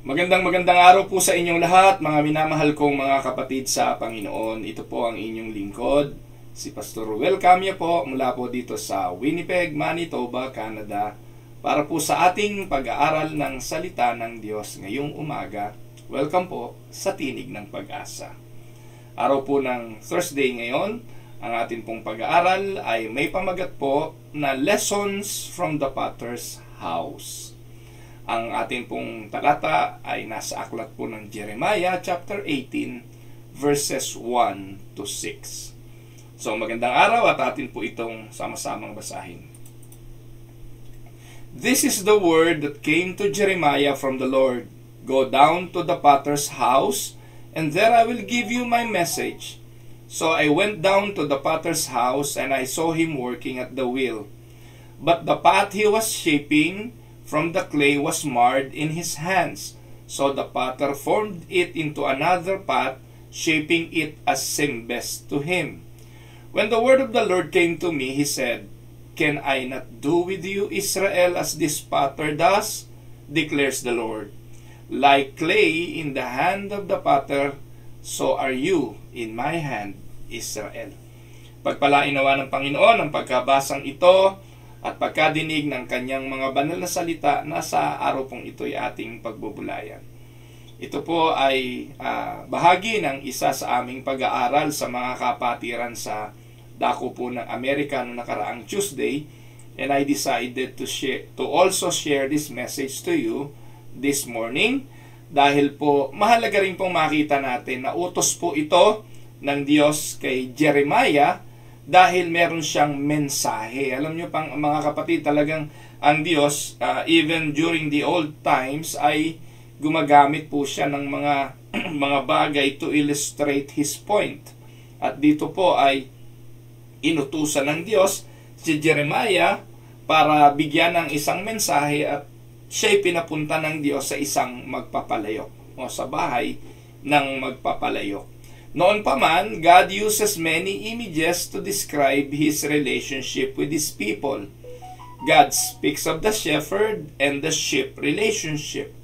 Magandang araw po sa inyong lahat, mga minamahal kong mga kapatid sa Panginoon. Ito po ang inyong lingkod, si Pastor Ruel Camia po, mula po dito sa Winnipeg, Manitoba, Canada, para po sa ating pag-aaral ng salita ng Diyos ngayong umaga. Welcome po sa Tinig ng Pag-asa. Araw po ng Thursday ngayon, ang ating pong pag-aaral ay may pamagat po na Lessons from the Potter's House. Ang ating pong talata ay nasa aklat po ng Jeremiah chapter 18 verses 1 to 6. So magandang araw at atin po itong sama-samang basahin. This is the word that came to Jeremiah from the Lord. Go down to the potter's house, and there I will give you my message. So I went down to the potter's house, and I saw him working at the wheel. But the pot he was shaping from the clay was marred in his hands. So the potter formed it into another pot, shaping it as seemed best to him. When the word of the Lord came to me, he said, Can I not do with you, Israel, as this potter does? Declares the Lord. Like clay in the hand of the potter, so are you in my hand, Israel. Pagpalain nawa ng Panginoon ang pagkabasang ito at pagkadinig ng kanyang mga banal na salita na sa araw pong ito ay ating pagbubulayan. Ito po ay bahagi ng isa sa aming pag-aaral sa mga kapatiran sa dako po ng Amerika noong nakaraang Tuesday, and I decided to also share this message to you this morning dahil po mahalaga rin pong makita natin na utos po ito ng Diyos kay Jeremiah dahil meron siyang mensahe. Alam nyo pang mga kapatid, talagang ang Diyos, even during the old times, ay gumagamit po siya ng mga bagay to illustrate His point. At dito po ay inutusan ng Diyos si Jeremiah para bigyan ng isang mensahe at siya'y pinapunta ng Diyos sa isang magpapalayok o sa bahay ng magpapalayok. Noon pa man, God uses many images to describe His relationship with His people. God speaks of the shepherd and the sheep relationship,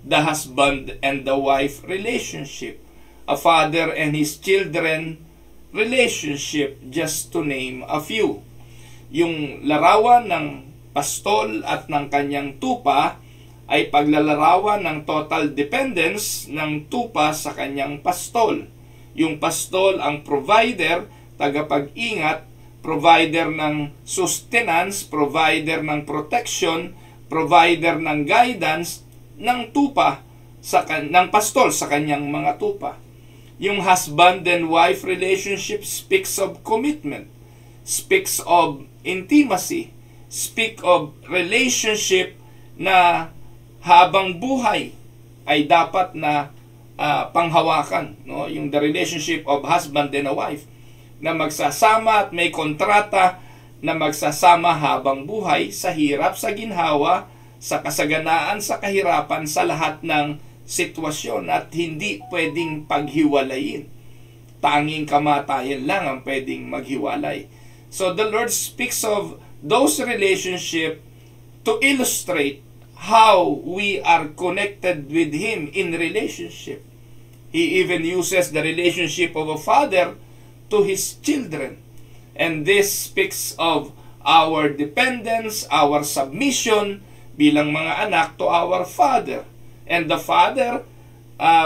the husband and the wife relationship, a father and his children relationship, just to name a few. Yung larawan ng pastol at ng kanyang tupa ay paglalarawan ng total dependence ng tupa sa kanyang pastol. Yung pastol ang provider, tagapag-ingat, provider ng sustenance, provider ng protection, provider ng guidance ng tupa ng pastol sa kanyang mga tupa. Yung husband and wife relationship speaks of commitment, speaks of intimacy, speak of relationship na habang buhay ay dapat na panghawakan, no? Yung the relationship of husband and a wife na magsasama at may kontrata na magsasama habang buhay sa hirap, sa ginhawa, sa kasaganaan, sa kahirapan, sa lahat ng sitwasyon at hindi pwedeng paghiwalayin. Tanging kamatayan lang ang pwedeng maghiwalay. So the Lord speaks of those relationships to illustrate how we are connected with Him in relationship. He even uses the relationship of a father to his children. And this speaks of our dependence, our submission bilang mga anak to our father. And the father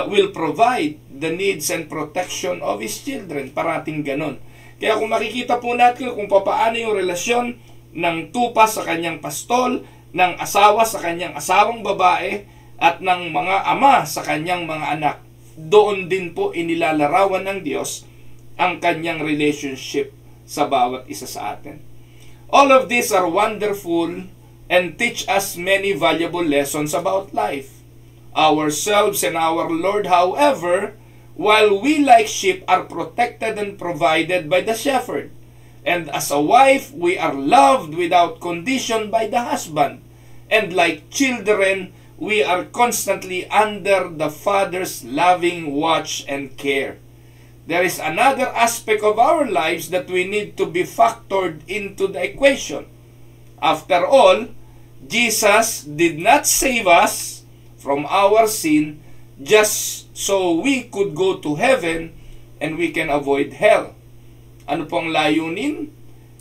will provide the needs and protection of his children. Parating ganon. Kaya kung makikita po natin kung paano yung relasyon ng tupa sa kanyang pastol, ng asawa sa kanyang asawang babae, at ng mga ama sa kanyang mga anak, doon din po inilalarawan ng Diyos ang kanyang relationship sa bawat isa sa atin. All of these are wonderful and teach us many valuable lessons about life, ourselves and our Lord. However, while we like sheep are protected and provided by the shepherd, and as a wife we are loved without condition by the husband, and like children we are constantly under the Father's loving watch and care. There is another aspect of our lives that we need to be factored into the equation. After all, Jesus did not save us from our sin just so we could go to heaven and we can avoid hell. Ano pong layunin?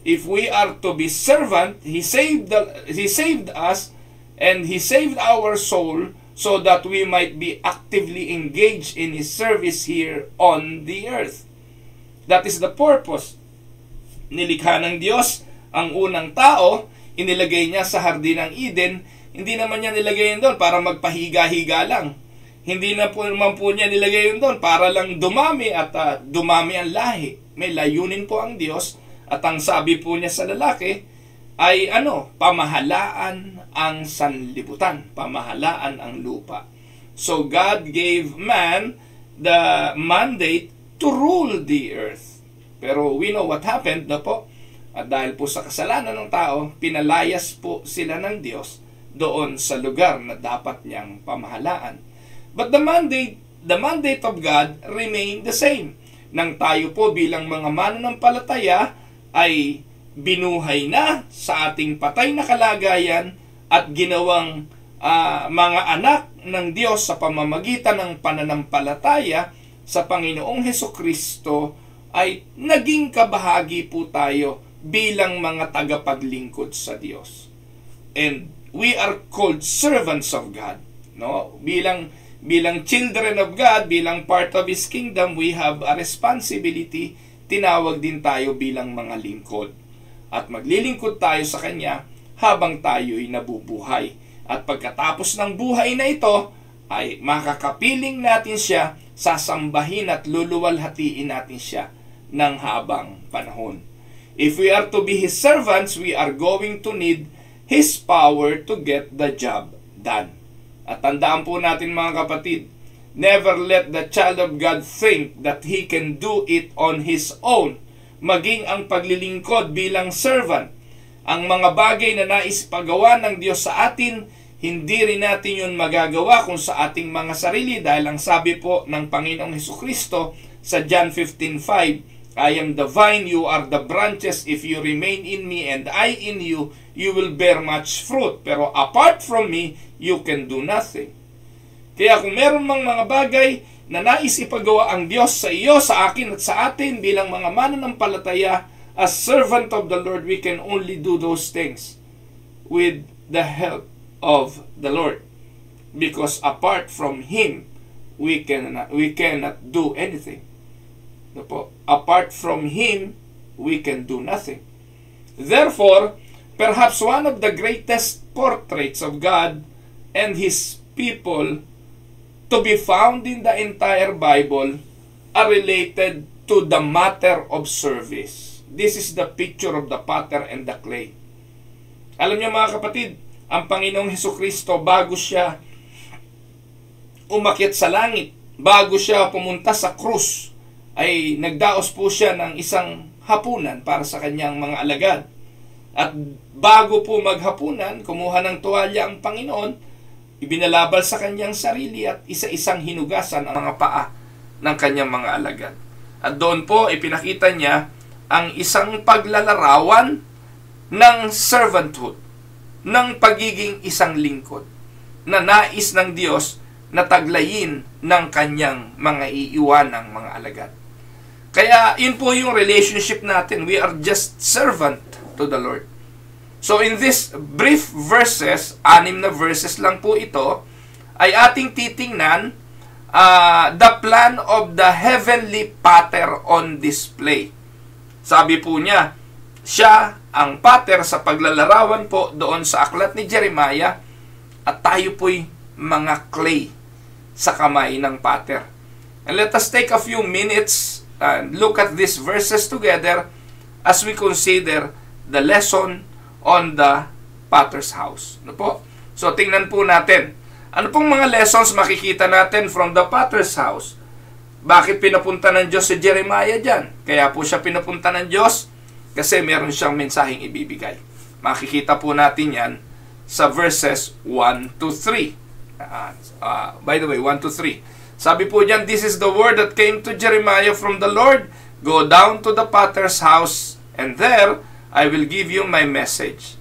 If we are to be servant, He saved us and He saved our soul so that we might be actively engaged in His service here on the earth. That is the purpose. Nilikha ng Diyos ang unang tao, inilagay niya sa Hardin ng Eden. Hindi naman niya nilagay yun doon para magpahiga-higa lang. Hindi na po naman po niya nilagay yun doon para lang dumami at dumami ang lahi. May layunin po ang Diyos. At ang sabi po niya sa lalaki ay pamahalaan ang sanlibutan, pamahalaan ang lupa. So God gave man the mandate to rule the earth. Pero we know what happened na po. At dahil po sa kasalanan ng tao, pinalayas po sila ng Diyos doon sa lugar na dapat niyang pamahalaan. But the mandate of God remained the same. Nang tayo po bilang mga mananampalataya ay binuhay na sa ating patay na kalagayan at ginawang mga anak ng Diyos sa pamamagitan ng pananampalataya sa Panginoong Hesukristo, ay naging kabahagi po tayo bilang mga tagapaglingkod sa Diyos. And we are called servants of God. No? Bilang children of God, bilang part of His kingdom, we have a responsibility. Tinawag din tayo bilang mga lingkod. At maglilingkod tayo sa Kanya habang tayo'y nabubuhay. At pagkatapos ng buhay na ito, ay makakapiling natin siya, sasambahin at luluwalhatiin natin siya ng habang panahon. If we are to be His servants, we are going to need His power to get the job done. At tandaan po natin mga kapatid, never let the child of God think that he can do it on his own. Maging ang paglilingkod bilang servant, ang mga bagay na nais pagawa ng Diyos sa atin, hindi rin natin yun magagawa kung sa ating mga sarili, dahil ang sabi po ng Panginoong Hesukristo sa John 15:5, I am the vine, you are the branches. If you remain in me and I in you, you will bear much fruit. Pero apart from me, you can do nothing. Kaya kung meron mang mga bagay na nais ipagawa ang Diyos sa iyo, sa akin at sa atin bilang mga mananampalataya, as servant of the Lord, we can only do those things with the help of the Lord. Because apart from Him, we cannot do anything. Apart from Him, we can do nothing. Therefore, perhaps one of the greatest portraits of God and His people to be found in the entire Bible are related to the matter of service. This is the picture of the potter and the clay. Alam niyo mga kapatid, ang Panginoong Hesukristo, bago siya umakyat sa langit, bago siya pumunta sa krus, ay nagdaos po siya ng isang hapunan para sa kanyang mga alagad. At bago po maghapunan, kumuha ng tuwalya ang Panginoon, ibinalabal sa kanyang sarili at isa-isang hinugasan ang mga paa ng kanyang mga alagad. At doon po ipinakita niya ang isang paglalarawan ng servanthood, ng pagiging isang lingkod, na nais ng Diyos na taglayin ng kanyang mga iiwanang mga alagad. Kaya yun po yung relationship natin. We are just servant to the Lord. So in this brief verses, 6 na verses lang po ito, ay ating titingnan the plan of the heavenly pater on display. Sabi po niya, siya ang pater sa paglalarawan po doon sa aklat ni Jeremiah, at tayo po'y mga clay sa kamay ng pater. And let us take a few minutes and look at these verses together as we consider the lesson on the potter's house. Ano po? So tingnan po natin. Ano pong mga lessons makikita natin from the potter's house? Bakit pinapunta ng Diyos si Jeremiah dyan? Kaya po siya pinapunta ng Diyos kasi meron siyang mensaheng ibibigay. Makikita po natin yan sa verses 1 to 3. By the way, 1 to 3. Sabi po dyan, this is the word that came to Jeremiah from the Lord. Go down to the potter's house, and there I will give you my message.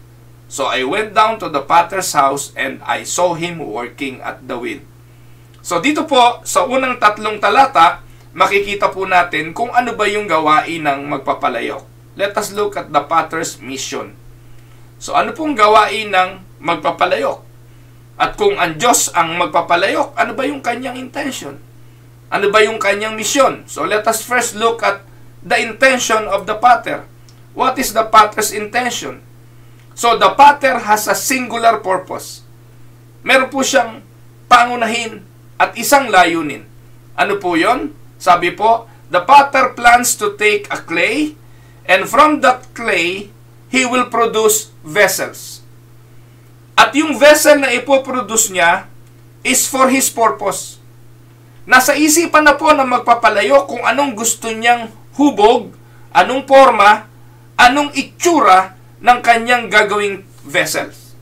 So I went down to the potter's house and I saw him working at the wheel. So dito po, sa unang 3 talata, makikita po natin kung ano ba yung gawain ng magpapalayok. Let us look at the potter's mission. So ano pong gawain ng magpapalayok? At kung ang Diyos ang magpapalayok, ano ba yung kanyang intention? Ano ba yung kanyang mission? So let us first look at the intention of the potter. What is the potter's intention? So the potter has a singular purpose. Meron po siyang pangunahin at isang layunin. Ano po yon? Sabi po, the potter plans to take a clay, and from that clay, he will produce vessels. At yung vessel na ipoproduce niya is for his purpose. Nasa isipan na po na magpapalayo kung anong gusto niyang hubog, anong forma, anong itsura ng kanyang gagawing vessels.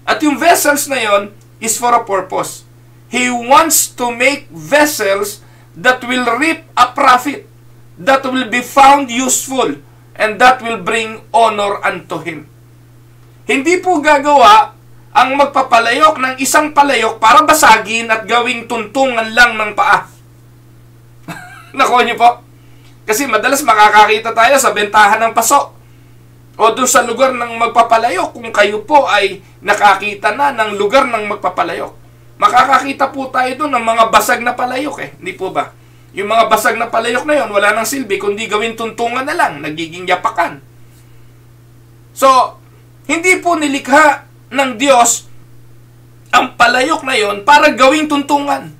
At yung vessels na yon is for a purpose. He wants to make vessels that will reap a profit, that will be found useful, and that will bring honor unto him. Hindi po gagawa ang magpapalayok ng isang palayok para basagin at gawing tuntungan lang ng paa. Nakuha niyo po? Kasi madalas makakakita tayo sa bentahan ng paso o doon sa lugar ng magpapalayok. Kung kayo po ay nakakita na ng lugar ng magpapalayok, makakakita po tayo doon ng mga basag na palayok Hindi po ba? Yung mga basag na palayok na yon, wala nang silbi, kundi gawin tuntungan na lang, nagiging yapakan. So, hindi po nilikha ng Diyos ang palayok na yon para gawing tuntungan.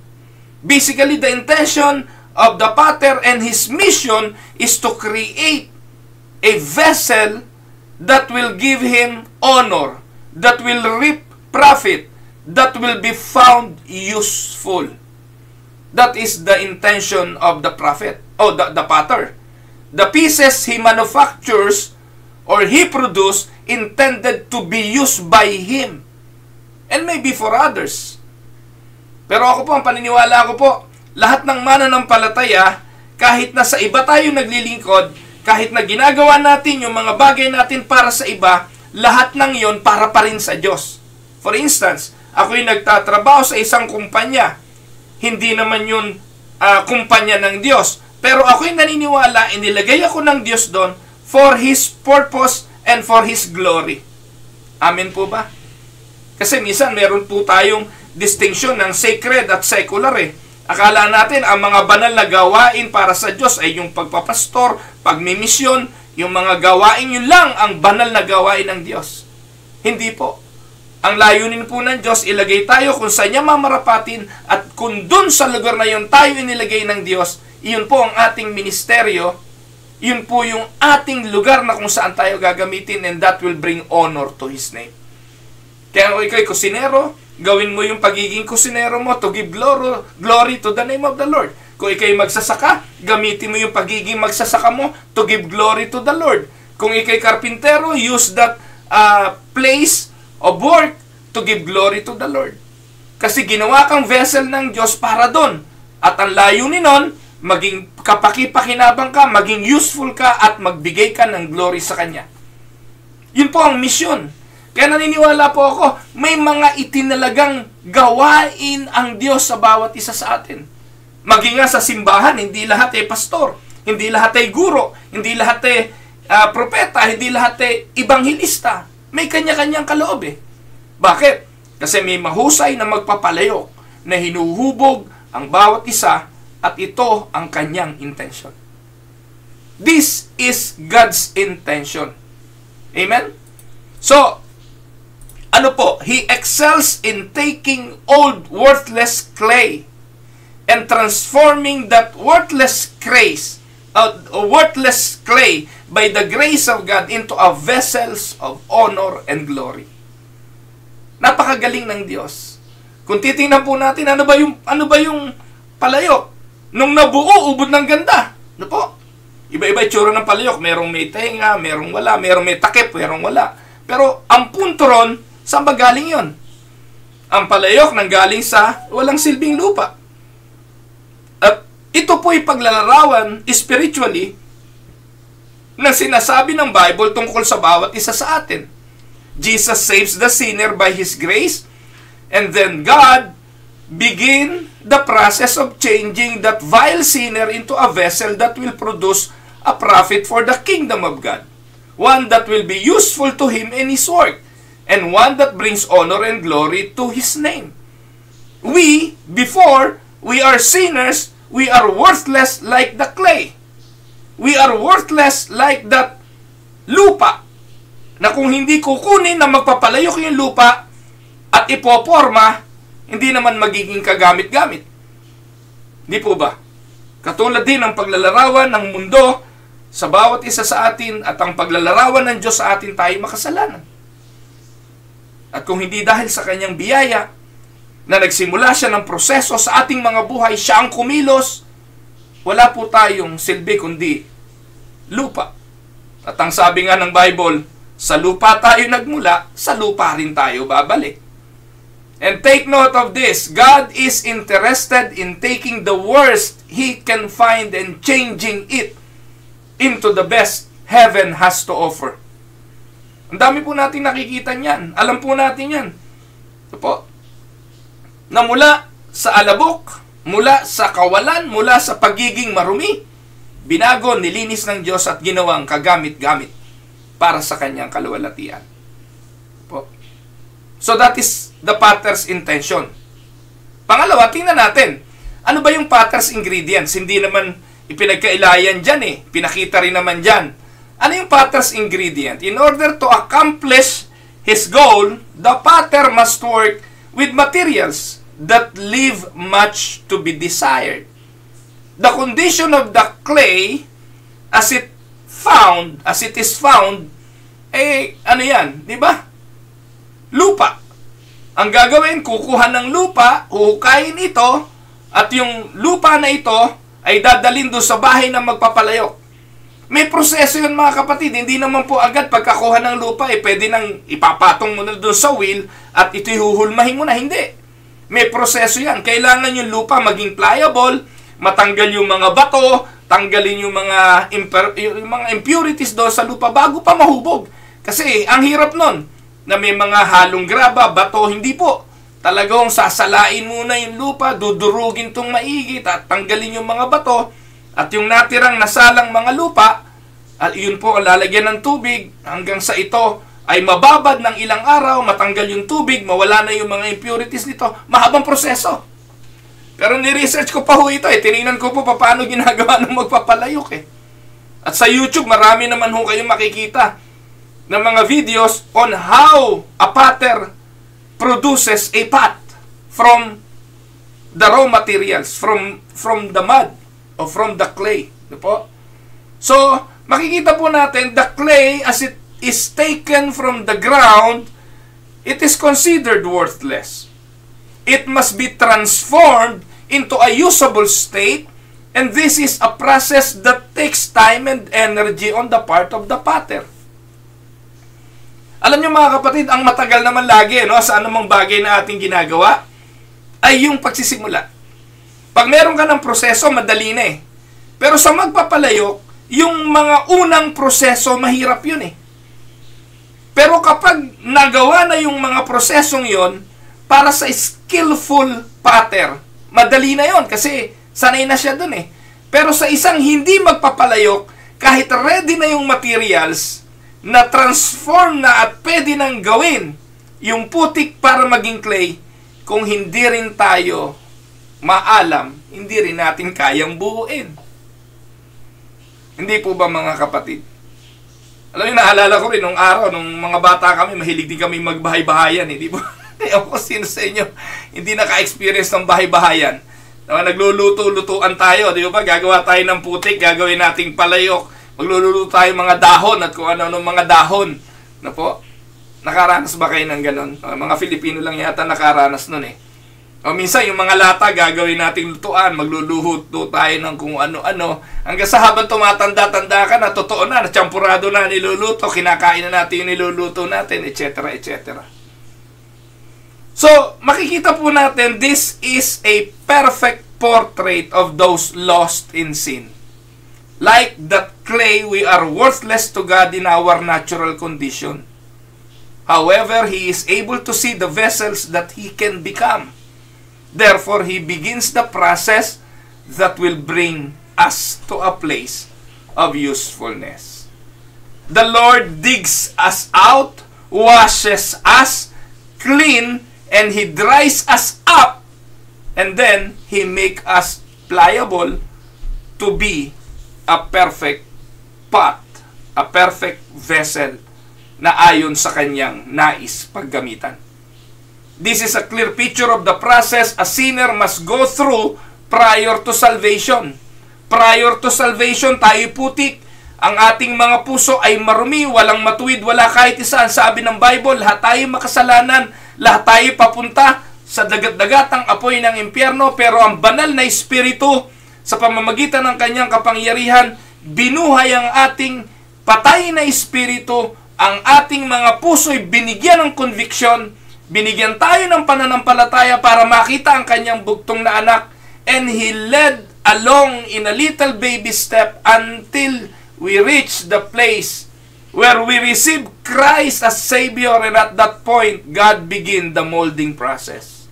Basically, the intention of the potter and his mission is to create a vessel that will give him honor, that will reap profit, that will be found useful. That is the intention of the prophet, or the potter. The pieces he manufactures or he produces intended to be used by him and maybe for others. Pero ako po, ang paniniwala ko po, lahat ng mananampalataya, kahit na sa iba tayo naglilingkod, kahit na ginagawa natin yung mga bagay natin para sa iba, lahat ng yon para pa rin sa Diyos. For instance, ako'y nagtatrabaho sa isang kumpanya. Hindi naman yun kumpanya ng Diyos. Pero ako'y naniniwala, inilagay ako ng Diyos doon for His purpose and for His glory. Amen po ba? Kasi minsan meron po tayong distinction ng sacred at secular Akala natin ang mga banal na gawain para sa Diyos ay yung pagpapastor, pagmimisyon, yung mga gawain yun lang ang banal na gawain ng Diyos. Hindi po. Ang layunin po ng Diyos, ilagay tayo kung saan niya mamarapatin at kung dun sa lugar na yun tayo inilagay ng Diyos, iyon po ang ating ministeryo, yun po yung ating lugar na kung saan tayo gagamitin, and that will bring honor to His name. Kaya kung ikaw'y kusinero, gawin mo yung pagiging kusinero mo to give glory to the name of the Lord. Kung ikaw'y magsasaka, gamitin mo yung pagiging magsasaka mo to give glory to the Lord. Kung ikaw'y karpintero, use that place of work to give glory to the Lord. Kasi ginawa kang vessel ng Diyos para doon. At ang layunin nun, maging kapaki-pakinabang ka, maging useful ka, at magbigay ka ng glory sa Kanya. Yun po ang misyon. Kaya naniniwala po ako, may mga itinalagang gawain ang Diyos sa bawat isa sa atin. Maging nga sa simbahan, hindi lahat ay pastor, hindi lahat ay guro, hindi lahat ay propeta, hindi lahat ay ibanghilista. May kanya-kanyang kaloob Bakit? Kasi may mahusay na magpapalayok na hinuhubog ang bawat isa at ito ang kanyang intention. This is God's intention. Amen? So, ano po? He excels in taking old worthless clay and transforming that worthless clay by the grace of God into a vessels of honor and glory. Napakagaling ng Diyos. Kung titingnan po natin, ano ba yung palayok? Nung nabuo, ubod ng ganda. Ano po? Iba-iba itsura ng palayok. Merong may tenga, merong wala, merong may takip, merong wala. Pero ang punto ron, saan ba galing yun? Ang palayok nanggaling sa walang silbing lupa. At ito po'y paglalarawan spiritually na sinasabi ng Bible tungkol sa bawat isa sa atin. Jesus saves the sinner by His grace, and then God begin the process of changing that vile sinner into a vessel that will produce a profit for the kingdom of God. One that will be useful to Him in His work, and one that brings honor and glory to His name. We, before we are sinners, we are worthless like the clay. We are worthless like that lupa, na kung hindi kukunin na magpapalayok yung lupa at ipoporma, hindi naman magiging kagamit-gamit. Di po ba? Katulad din ang paglalarawan ng mundo sa bawat isa sa atin at ang paglalarawan ng Diyos sa atin, tayo makasalanan. At kung hindi dahil sa kanyang biyaya, na nagsimula siya ng proseso sa ating mga buhay, siya ang kumilos, wala po tayong silbi kundi lupa. At ang sabi nga ng Bible, sa lupa tayo nagmula, sa lupa rin tayo babalik. And take note of this, God is interested in taking the worst He can find and changing it into the best heaven has to offer. Ang dami po natin nakikita niyan. Alam po natin yan. Ito po. Na mula sa alabok, mula sa kawalan, mula sa pagiging marumi, binago, nilinis ng Diyos at ginawang kagamit-gamit para sa kanyang kaluwalhatian. Po. So that is the potter's intention. Pangalawa, tingnan natin. Ano ba yung potter's ingredients? Hindi naman ipinagkailayan dyan eh. Pinakita rin naman dyan. Ano yung potter's ingredient? In order to accomplish his goal, the potter must work with materials that leave much to be desired. The condition of the clay as it is found, ano yan, di ba? Lupa. Ang gagawin, kukuha ng lupa, huhukayin ito, at yung lupa na ito ay dadalhin doon sa bahay na magpapalayok. May proseso yun mga kapatid, hindi naman po agad pagkakuha ng lupa, pwede nang ipapatong mo na doon sa wheel at ito huhulmahin mo na, hindi. May proseso yan. Kailangan yung lupa maging pliable, matanggal yung mga bato, tanggalin yung mga impurities doon sa lupa bago pa mahubog. Kasi ang hirap nun, na may mga halong graba, bato, hindi po. Talagang sasalain muna yung lupa, dudurugin tong maigi, at tanggalin yung mga bato, at yung natirang nasalang mga lupa, at yun po lalagyan ng tubig, hanggang sa ito ay mababad ng ilang araw, matanggal yung tubig, mawala na yung mga impurities nito. Mahabang proseso. Pero ni-research ko pa ho ito tinignan ko po paano ginagawa ng magpapalayok At sa YouTube, marami naman ho kayong makikita ng mga videos on how a potter produces a pot from the raw materials, from the mud or from the clay. Po? So, makikita po natin, the clay as it is taken from the ground, it is considered worthless. It must be transformed into a usable state, and this is a process that takes time and energy on the part of the potter. Alam niyo mga kapatid, ang matagal naman lagi sa anumang bagay na ating ginagawa ay yung pagsisimula. Pag meron ka ng proseso, madali na Pero sa magpapalayok, yung mga unang proseso, mahirap yun Pero kapag nagawa na yung mga prosesong yon para sa skillful potter, madali na yon kasi sanay na siya dun Pero sa isang hindi magpapalayok, kahit ready na yung materials, na transform na at pwede nang gawin yung putik para maging clay, kung hindi rin tayo maalam, hindi rin natin kayang buuin. Hindi po ba mga kapatid? Alam niyo, naalala ko rin nung araw, nung mga bata kami, mahilig din kami magbahay-bahayan di ba? Ako sino sa inyo, hindi naka-experience ng bahay-bahayan. Nagluluto-lutuan tayo, di ba? Gagawa tayo ng putik, gagawin nating palayok, magluluto tayo mga dahon at kung ano-ano mga dahon. Na po? Nakaranas ba kayo ng ganon? Mga Filipino lang yata nakaranas nun O minsan yung mga lata gagawin nating lutuan, magluluto tayo ng kung ano-ano. Hanggang sa habang tumatanda-tanda ka na, totoo na, champurado na niluluto, kinakain na natin yung niluluto natin, etc. etc. So, makikita po natin, this is a perfect portrait of those lost in sin. Like that clay, we are worthless to God in our natural condition. However, He is able to see the vessels that He can become. Therefore, He begins the process that will bring us to a place of usefulness. The Lord digs us out, washes us clean, and He dries us up, and then He make us pliable to be a perfect pot, a perfect vessel na ayon sa kanyang nais paggamitan. This is a clear picture of the process a sinner must go through prior to salvation. Prior to salvation, tayo putik. Ang ating mga puso ay marumi, walang matuwid, wala kahit isa. Sabi ng Bible, lahat tayo makasalanan, lahat tayo papunta sa dagat-dagatang apoy ng impyerno, pero ang banal na Espiritu, sa pamamagitan ng kanyang kapangyarihan, binuhay ang ating patay na Espiritu, ang ating mga puso'y binigyan ng conviction, binigyan tayo ng pananampalataya para makita ang kanyang bugtong na anak, and He led along in a little baby step until we reach the place where we receive Christ as Savior, and at that point, God begin the molding process.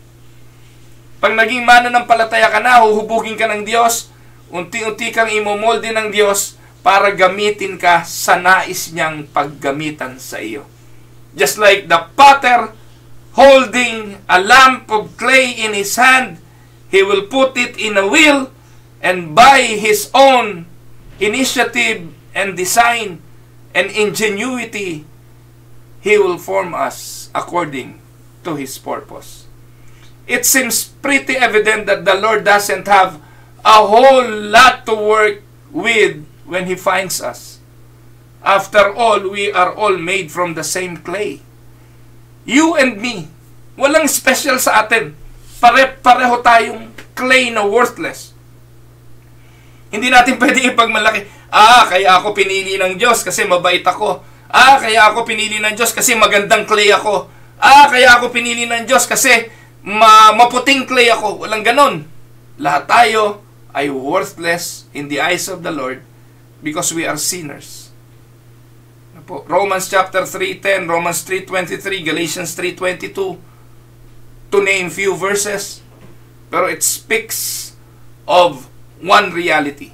Pag naging mananampalataya ka na, huhubugin ka ng Diyos, unti-unti kang imomolde ng Diyos para gamitin ka sa nais niyang paggamitan sa iyo. Just like the potter holding a lump of clay in his hand, he will put it in a wheel, and by his own initiative and design and ingenuity, He will form us according to His purpose. It seems pretty evident that the Lord doesn't have a whole lot to work with when He finds us. After all, we are all made from the same clay. You and me, walang special sa atin. Pare-pareho tayong clay na worthless. Hindi natin pwedeng ipagmalaki. Kaya ako pinili ng Diyos kasi mabait ako. Kaya ako pinili ng Diyos kasi magandang clay ako. Kaya ako pinili ng Diyos kasi maputing clay ako. Walang ganon. Lahat tayo ay worthless in the eyes of the Lord because we are sinners. Romans chapter 3:10, Romans 3:23, Galatians 3:22, to name few verses. Pero it speaks of one reality,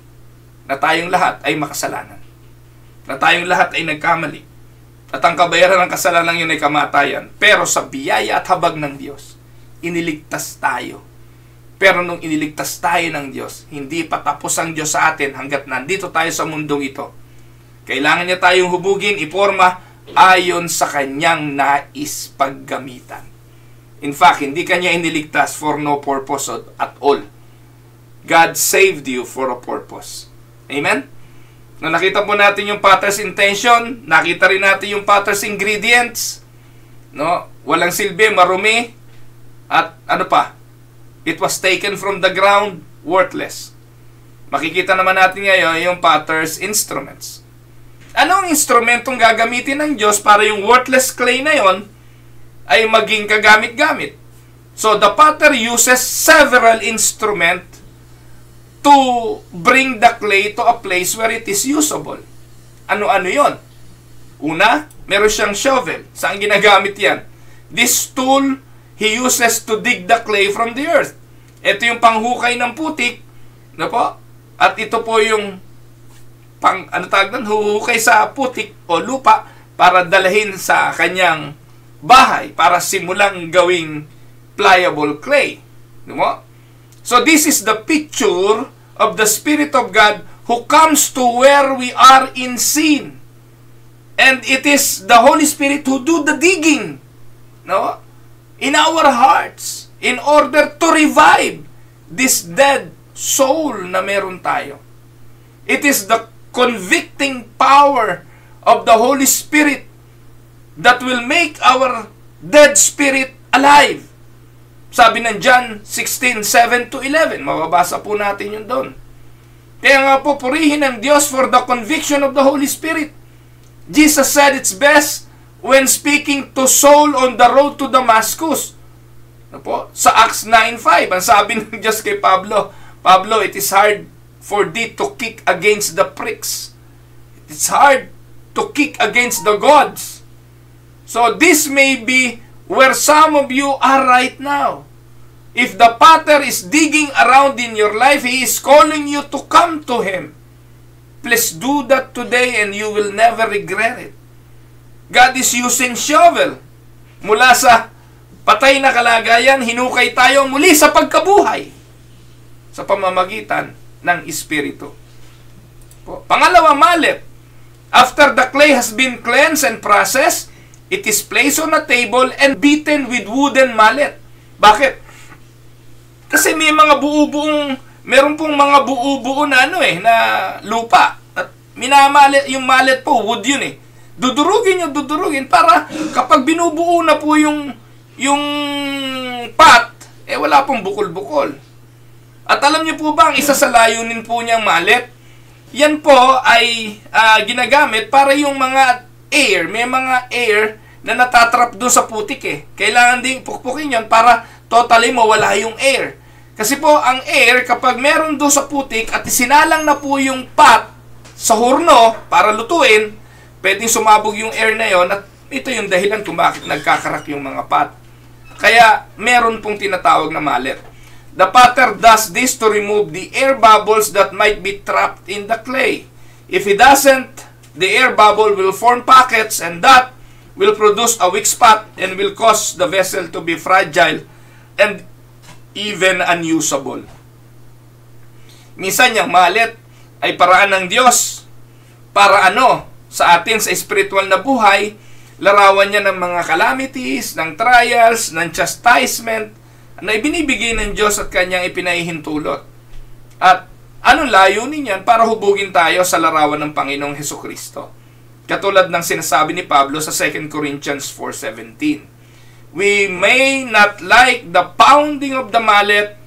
na tayong lahat ay makasalanan, na tayong lahat ay nagkamali, at ang kabayaran ng kasalanan yun ay kamatayan. Pero sa biyaya at habag ng Diyos, iniligtas tayo. Pero nung iniligtas tayo ng Diyos, hindi pa tapos ang Diyos sa atin hanggat nandito tayo sa mundong ito. Kailangan niya tayong hubugin, iporma ayon sa kanyang nais paggamitan. In fact, hindi kanya iniligtas for no purpose at all. God saved you for a purpose. Amen? Na nakita po natin yung potter's intention, nakita rin natin yung potter's ingredients, no? Walang silbi, marumi, at ano pa? It was taken from the ground, worthless. Makikita naman natin ngayon yung potter's instruments. Anong instrumentong gagamitin ng Diyos para yung worthless clay na yon ay maging kagamit-gamit? So the potter uses several instruments to bring the clay to a place where it is usable. Ano-ano yon? Una, meron siyang shovel. Saan ginagamit yan? This tool he uses to dig the clay from the earth. Ito yung panghukay ng putik, na po? At ito po yung huhukay sa putik o lupa para dalahin sa kanyang bahay para simulang gawing pliable clay. Diba? So this is the picture of the Spirit of God who comes to where we are in sin. And it is the Holy Spirit who do the digging, no? In our hearts, in order to revive this dead soul na meron tayo. It is the convicting power of the Holy Spirit that will make our dead spirit alive. Sabi ng John 16:7-11, mababasa po natin yun doon. Kaya nga po, purihin ng Diyos for the conviction of the Holy Spirit. Jesus said it's best when speaking to Saul on the road to Damascus. Po? Sa Acts 9:5, ang sabi ng Diyos kay Pablo, Pablo, it is hard for thee to kick against the pricks. It's hard to kick against the gods. So this may be where some of you are right now. If the Pater is digging around in your life, He is calling you to come to Him. Please do that today and you will never regret it. God is using shovel. Mula sa patay na kalagayan, hinukay tayo muli sa pagkabuhay sa pamamagitan ng Espiritu. Pangalawa, mallet. After the clay has been cleansed and processed, it is placed on a table and beaten with wooden mallet. Bakit? Kasi may mga meron pong mga buo-buo na na lupa. At minamalet, yung mallet po, wood yun eh. Dudurugin para kapag binubuo na po yung pot, wala pong bukol-bukol. At alam niyo po ba, ang isa sa layunin po niyang mallet, yan po ay ginagamit para yung mga air, may mga air na natatrap doon sa putik eh. Kailangan ding pukpukin yon para totally mawala yung air. Kasi po, ang air, kapag meron doon sa putik at sinalang na po yung pot sa hurno para lutuin, pwedeng sumabog yung air na yon at ito yung dahilan kung bakit nagkakarak yung mga pot. Kaya, meron pong tinatawag na mallet. The potter does this to remove the air bubbles that might be trapped in the clay. If he doesn't, the air bubble will form pockets and that will produce a weak spot and will cause the vessel to be fragile and even unusable. Minsan yung mallet ay paraan ng Diyos para sa atin sa spiritual na buhay, larawan niya ng mga calamities, ng trials, ng chastisement na ibinibigay ng Diyos at kanyang ipinahihintulot. At anong layunin niyan? Para hubugin tayo sa larawan ng Panginoong Hesukristo. Katulad ng sinasabi ni Pablo sa 2 Corinthians 4:17. We may not like the pounding of the mallet,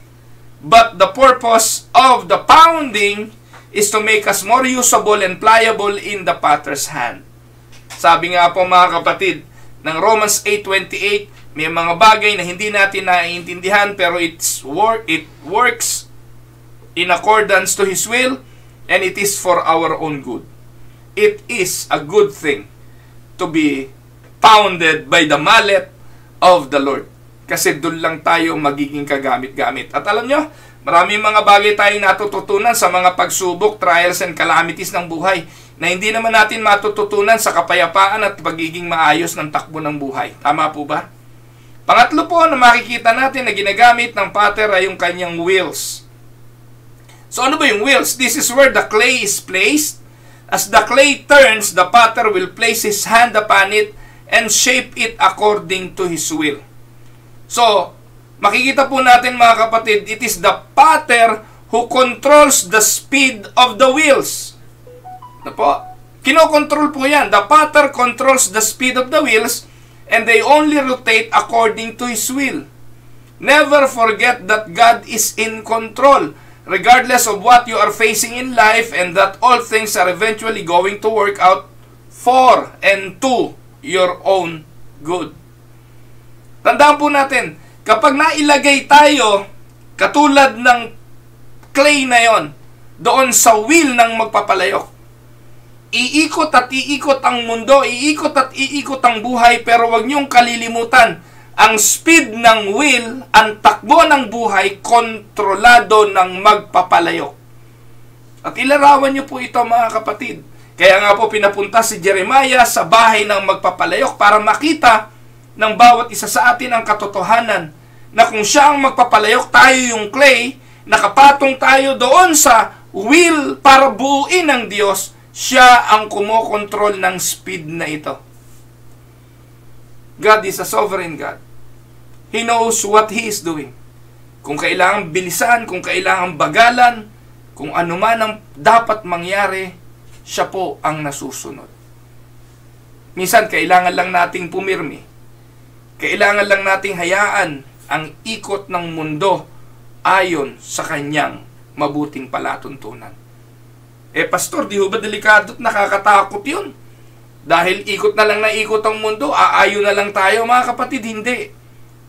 but the purpose of the pounding is to make us more usable and pliable in the potter's hand. Sabi nga po mga kapatid, ng Romans 8:28, may mga bagay na hindi natin naiintindihan pero it works in accordance to His will and it is for our own good. It is a good thing to be pounded by the mallet of the Lord. Kasi doon lang tayo magiging kagamit-gamit. At alam nyo, maraming mga bagay tayong natututunan sa mga pagsubok, trials, and calamities ng buhay na hindi naman natin matututunan sa kapayapaan at pagiging maayos ng takbo ng buhay. Tama po ba? Pangatlo po na makikita natin na ginagamit ng Pater ay yung kanyang wheels. So ano ba yung wheels? This is where the clay is placed. As the clay turns, the Pater will place his hand upon it and shape it according to his will. So, makikita po natin mga kapatid, it is the Pater who controls the speed of the wheels. Ano po? Kinokontrol po yan. The Pater controls the speed of the wheels and they only rotate according to His will. Never forget that God is in control, regardless of what you are facing in life, and that all things are eventually going to work out for and to your own good. Tandaan po natin, kapag nailagay tayo, katulad ng clay na yon, doon sa wheel ng magpapalayok, iikot at iikot ang mundo, iikot at iikot ang buhay, pero wag niyong kalilimutan, ang speed ng wheel, ang takbo ng buhay, kontrolado ng magpapalayok. At ilarawan niyo po ito mga kapatid. Kaya nga po pinapunta si Jeremiah sa bahay ng magpapalayok para makita ng bawat isa sa atin ang katotohanan na kung siya ang magpapalayok, tayo yung clay, nakapatong tayo doon sa wheel para buuin ng Diyos, siya ang kumokontrol ng speed na ito. God is a sovereign God. He knows what He is doing. Kung kailangan bilisan, kung kailangan bagalan, kung ano man ang dapat mangyari, siya po ang nasusunod. Minsan, kailangan lang nating pumirmi. Kailangan lang nating hayaan ang ikot ng mundo ayon sa kanyang mabuting palatuntunan. Pastor, di ho ba delikado at nakakatakot yun? Dahil ikot na lang na ikot ang mundo, aayon na lang tayo mga kapatid, hindi.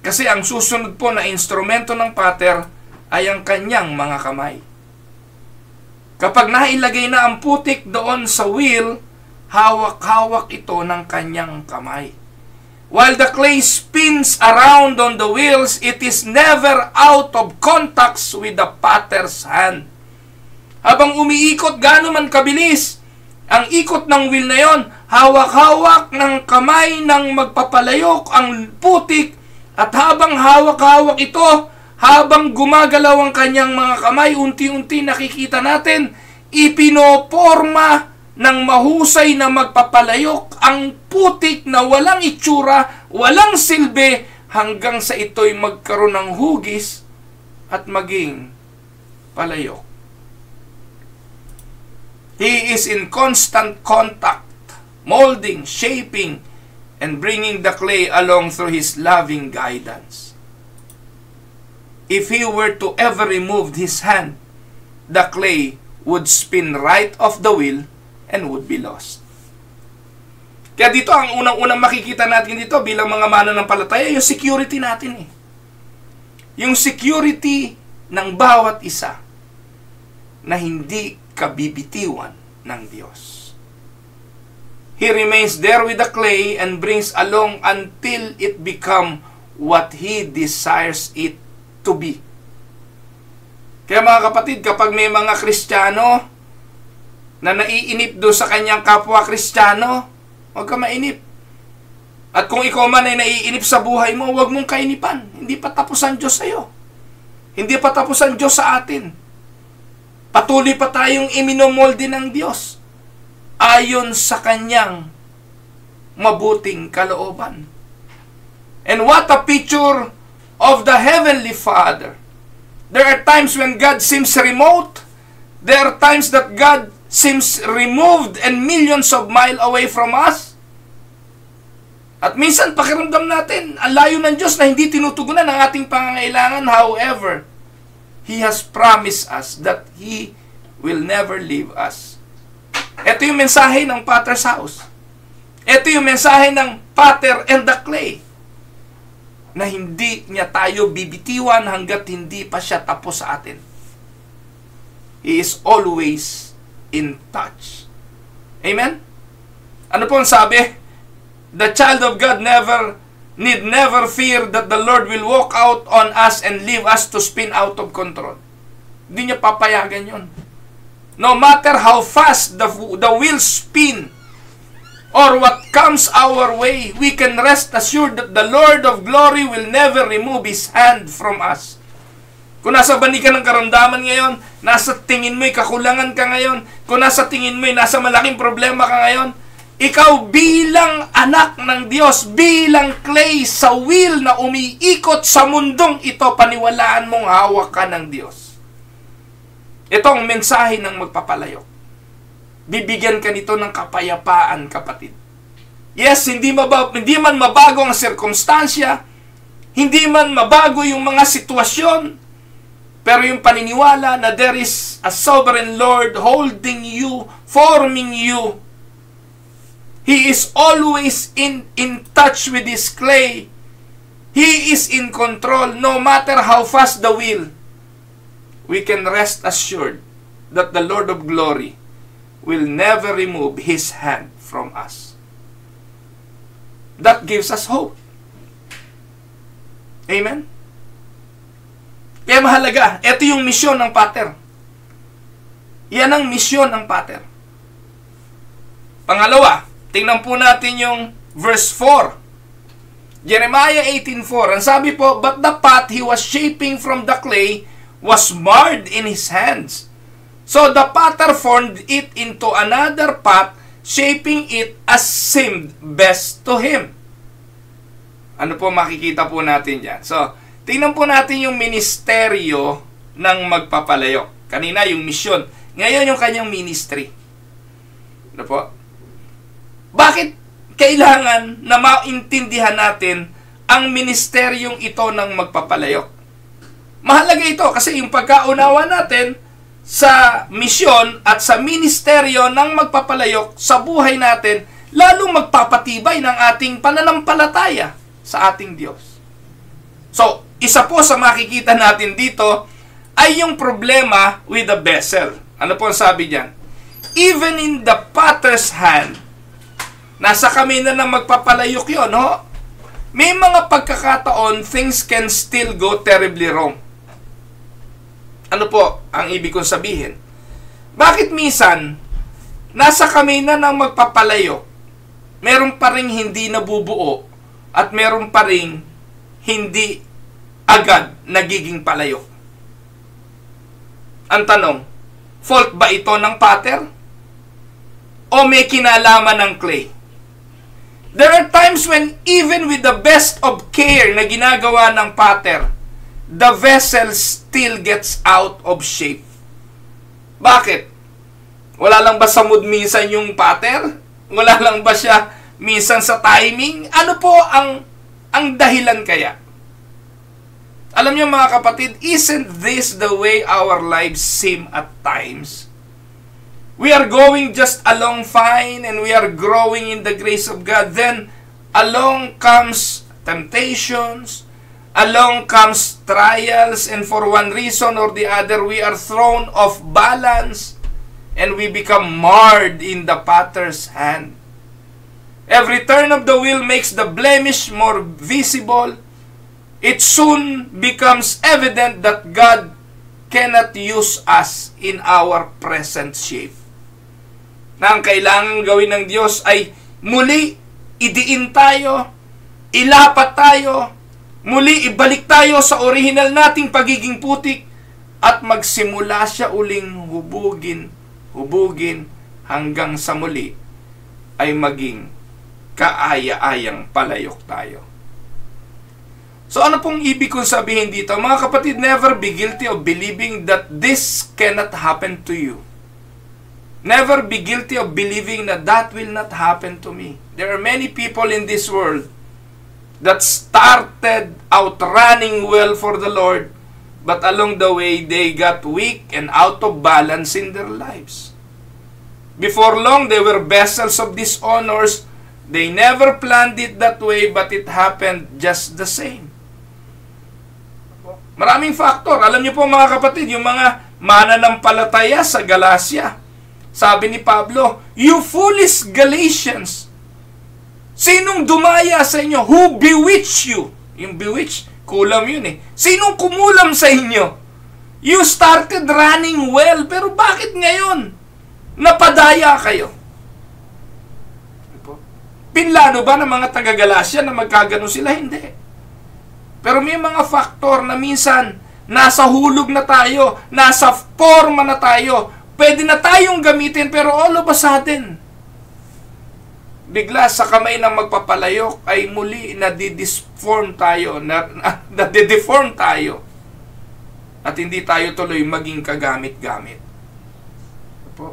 Kasi ang susunod po na instrumento ng Pater ay ang kanyang mga kamay. Kapag nailagay na ang putik doon sa wheel, hawak-hawak ito ng kanyang kamay. While the clay spins around on the wheels, it is never out of contact with the potter's hand. Habang umiikot, gaano man kabilis ang ikot ng wheel na yon, hawak-hawak ng kamay ng magpapalayok ang putik, at habang hawak-hawak ito, habang gumagalaw ang kanyang mga kamay, unti-unti nakikita natin, ipinoporma ng mahusay na magpapalayok ang putik na walang itsura, walang silbi, hanggang sa ito'y magkaroon ng hugis at maging palayok. He is in constant contact, molding, shaping, and bringing the clay along through His loving guidance. If He were to ever remove His hand, the clay would spin right off the wheel and would be lost. Kaya dito, ang unang-unang makikita natin dito bilang mga mananampalataya, yung security natin eh. Yung security ng bawat isa na hindi kabibitiwan ng Diyos. He remains there with the clay and brings along until it become what He desires it to be. Kaya mga kapatid, kapag may mga Kristiyano na naiinip doon sa kanyang kapwa Kristiyano, huwag ka mainip. At kung ikaw man ay naiinip sa buhay mo, huwag mong kainipan. Hindi pa tapos ang Diyos sa iyo. Hindi pa tapos ang Diyos sa atin. Patuloy pa tayong iminomolde ng Diyos ayon sa kanyang mabuting kalooban. And what a picture of the Heavenly Father. There are times when God seems remote. There are times that God seems removed and millions of miles away from us. At minsan pakiramdam natin, ang layo ng Diyos na hindi tinutugunan ang ating pangangailangan. However, He has promised us that He will never leave us. Ito yung mensahe ng Potter's House. Ito yung mensahe ng Potter and the Clay, na hindi niya tayo bibitiwan hanggat hindi pa siya tapos sa atin. He is always in touch. Amen? Ano po ang sabi? The child of God need never fear that the Lord will walk out on us and leave us to spin out of control. Hindi niya papayagan yun. No matter how fast the wheels spin or what comes our way, we can rest assured that the Lord of glory will never remove His hand from us. Kung nasa bani ka ng karamdaman ngayon, nasa tingin mo'y kakulangan ka ngayon, kung nasa tingin mo'y nasa malaking problema ka ngayon, ikaw bilang anak ng Diyos, bilang clay sa wheel na umiikot sa mundong ito, paniwalaan mong hawak ka ng Diyos. Ito ang mensahe ng magpapalayok. Bibigyan ka nito ng kapayapaan, kapatid. Yes, hindi man mabago ang sirkumstansya, hindi man mabago yung mga sitwasyon, pero yung paniniwala na there is a sovereign Lord holding you, forming you. He is always in touch with His clay. He is in control no matter how fast the wheel. We can rest assured that the Lord of glory will never remove His hand from us. That gives us hope. Amen? Kaya mahalaga, ito yung misyon ng Pater. Yan ang misyon ng Pater. Pangalawa, tingnan po natin yung verse 4. Jeremiah 18:4. Ang sabi po, but the pot he was shaping from the clay was marred in his hands. So the potter formed it into another pot, shaping it as seemed best to him. Ano po makikita po natin dyan? So, tingnan po natin yung ministeryo ng magpapalayok. Kanina yung misyon. Ngayon yung kanyang ministry. Ano po? Bakit kailangan na maintindihan natin ang ministeryong ito ng magpapalayok? Mahalaga ito kasi yung pagkaunawa natin sa misyon at sa ministeryo ng magpapalayok sa buhay natin, lalong magpapatibay ng ating pananampalataya sa ating Diyos. So, isa po sa makikita natin dito ay yung problema with the vessel. Ano po ang sabi diyan? Even in the potter's hand, nasa kami na ng magpapalayok yun, no? may mga pagkakataon, things can still go terribly wrong. Ano po ang ibig kong sabihin? Bakit minsan, nasa kamay na ng magpapalayo, meron pa ring hindi nabubuo at meron pa ring hindi agad nagiging palayo? Ang tanong, fault ba ito ng pattern? O may kinalaman ng clay? There are times when even with the best of care na ginagawa ng pattern, the vessel still gets out of shape. Bakit? Wala lang ba sa mood minsan yung pattern? Wala lang ba siya minsan sa timing? Ano po ang dahilan kaya? Alam niyo mga kapatid, isn't this the way our lives seem at times? We are going just along fine and we are growing in the grace of God. Then, along comes temptations, along comes trials, and for one reason or the other, we are thrown off balance and we become marred in the potter's hand. Every turn of the wheel makes the blemish more visible. It soon becomes evident that God cannot use us in our present shape. Na ang kailangan gawin ng Diyos ay muli idiin tayo, ilapat tayo, muli ibalik tayo sa original nating pagiging putik at magsimula siya uling hubugin hanggang sa muli ay maging kaaya-ayang palayok tayo. So ano pong ibig kong sabihin dito? Mga kapatid, never be guilty of believing that this cannot happen to you. Never be guilty of believing that that will not happen to me. There are many people in this world that started out running well for the Lord, but along the way, they got weak and out of balance in their lives. Before long, they were vessels of dishonors. They never planned it that way, but it happened just the same. Maraming faktor. Alam niyo po mga kapatid, yung mga mananampalataya sa Galacia. Sabi ni Pablo, you foolish Galatians, sinong dumaya sa inyo? Who bewitched you? Yung bewitch, kulam yun eh. Sinong kumulam sa inyo? You started running well, pero bakit ngayon napadaya kayo? Pinlano ba ng mga taga-Galacia na magkagano sila? Hindi. Pero may mga faktor na minsan nasa hulog na tayo, nasa forma na tayo, pwede na tayong gamitin, pero all of a sudden, bigla sa kamay ng magpapalayok ay muli nadideform tayo, nadideform tayo, at hindi tayo tuloy maging kagamit-gamit. 1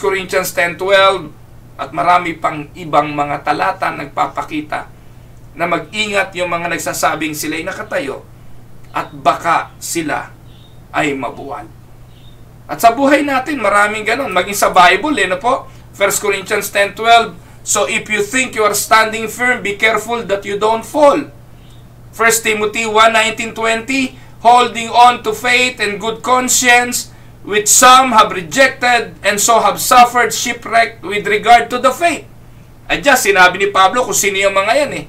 Corinthians 10:12 at marami pang ibang mga talata nagpapakita na mag-ingat yung mga nagsasabing sila'y nakatayo at baka sila ay mabuwal. At sa buhay natin, maraming ganon. Maging sa Bible, no po? 1 Corinthians 10:12, so if you think you are standing firm, be careful that you don't fall. 1 Timothy 1:19-20, holding on to faith and good conscience, which some have rejected and so have suffered shipwreck with regard to the faith. At just sinabi ni Pablo kung sino yung mga yan eh.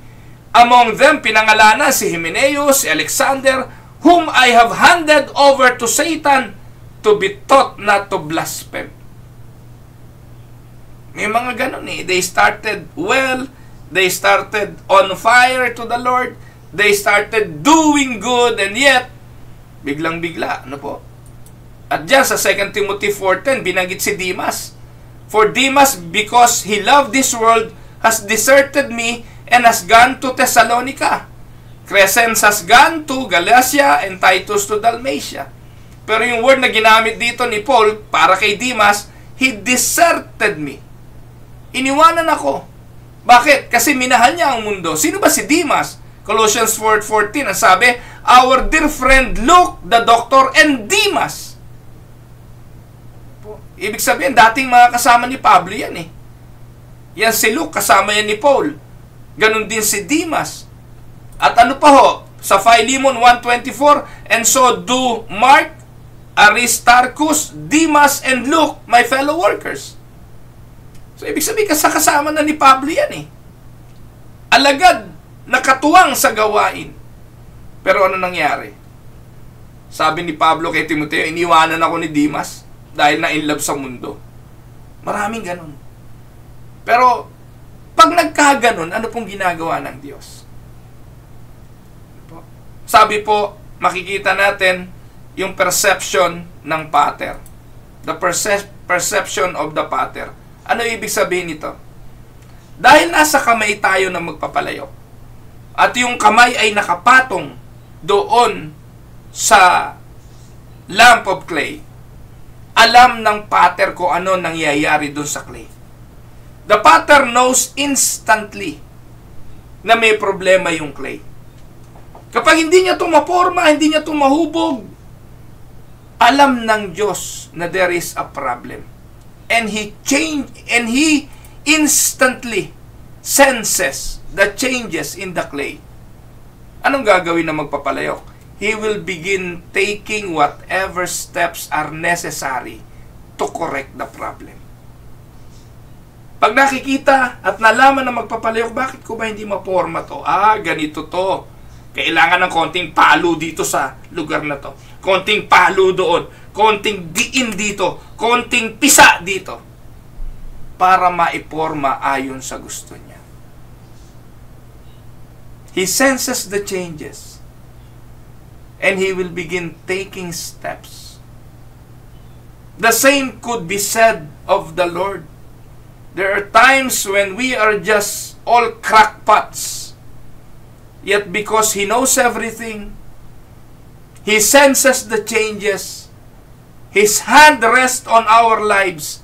Among them, pinangalanan si Hymenaeus, si Alexander, whom I have handed over to Satan to be taught not to blaspheme. May mga ganun eh. They started well, they started on fire to the Lord, they started doing good, and yet, biglang-bigla, ano po? At dyan sa 2 Timothy 4:10, binanggit si Demas. For Demas, because he loved this world, has deserted me and has gone to Thessalonica. Crescens has gone to Galatia and Titus to Dalmatia. Pero yung word na ginamit dito ni Paul para kay Demas, he deserted me. Iniwanan ako. Bakit? Kasi minahal niya ang mundo. Sino ba si Demas? Colossians 4:14, ang sabi, our dear friend Luke, the doctor, and Demas. Ibig sabihin, dating mga kasama ni Pablo yan eh. Yan si Luke, kasama yan ni Paul. Ganon din si Demas. At ano pa ho? Sa Philemon 1:24, and so do Mark, Aristarchus, Demas, and Luke, my fellow workers. So, ibig sabihin, kasama na ni Pablo yan eh. Alagad nakatuwang sa gawain. Pero ano nangyari? Sabi ni Pablo kay Timoteo, iniwanan ako ni Demas dahil na-inlove sa mundo. Maraming ganun. Pero, pag nagkaganon, ano pong ginagawa ng Diyos? Sabi po, makikita natin yung perception ng pattern. The perception of the pattern. Ano ibig sabihin nito? Dahil nasa kamay tayo na magpapalayok, at yung kamay ay nakapatong doon sa lump of clay, alam ng pattern kung ano nangyayari doon sa clay. The pattern knows instantly na may problema yung clay. Kapag hindi niya tumaporma, hindi niya tumahubog, alam ng Diyos na there is a problem. And He instantly senses the changes in the clay. Anong gagawin na magpapalayok? He will begin taking whatever steps are necessary to correct the problem. Pag nakikita at nalaman na magpapalayok, bakit ko ba hindi maporma to? Ganito to. Kailangan ng konting palo dito sa lugar na to. Konting palo doon. Konting diin dito. Konting pisa dito. Para maiporma ayon sa gusto niya. He senses the changes. And He will begin taking steps. The same could be said of the Lord. There are times when we are just all crackpots. Yet because He knows everything, He senses the changes, His hand rests on our lives,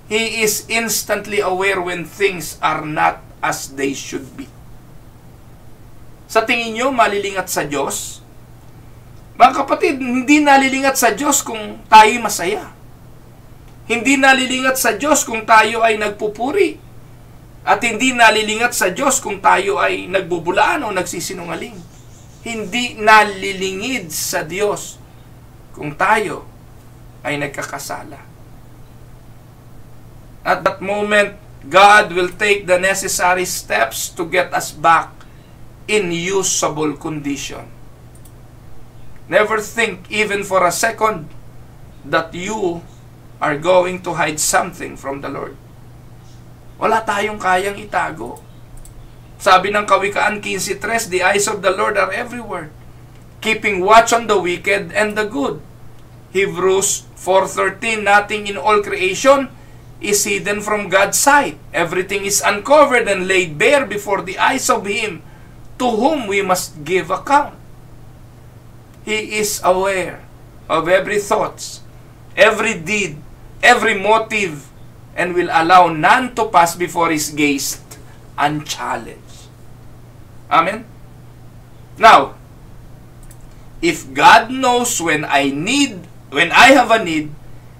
He is instantly aware when things are not as they should be. Sa tingin nyo, malilingat sa Diyos? Mga kapatid, hindi nalilingat sa Diyos kung tayo masaya. Hindi nalilingat sa Diyos kung tayo ay nagpupuri. At hindi nalilingat sa Diyos kung tayo ay nagbubulaan o nagsisinungaling. Hindi nalilingid sa Diyos kung tayo ay nagkakasala. At that moment, God will take the necessary steps to get us back in usable condition. Never think even for a second that you are going to hide something from the Lord. Wala tayong kayang itago. Sabi ng Kawikaan 15:3, the eyes of the Lord are everywhere, keeping watch on the wicked and the good. Hebrews 4:13, nothing in all creation is hidden from God's sight. Everything is uncovered and laid bare before the eyes of Him to whom we must give account. He is aware of every thought, every deed, every motive, and will allow none to pass before His gaze unchallenged. Amen? Now, if God knows when I have a need,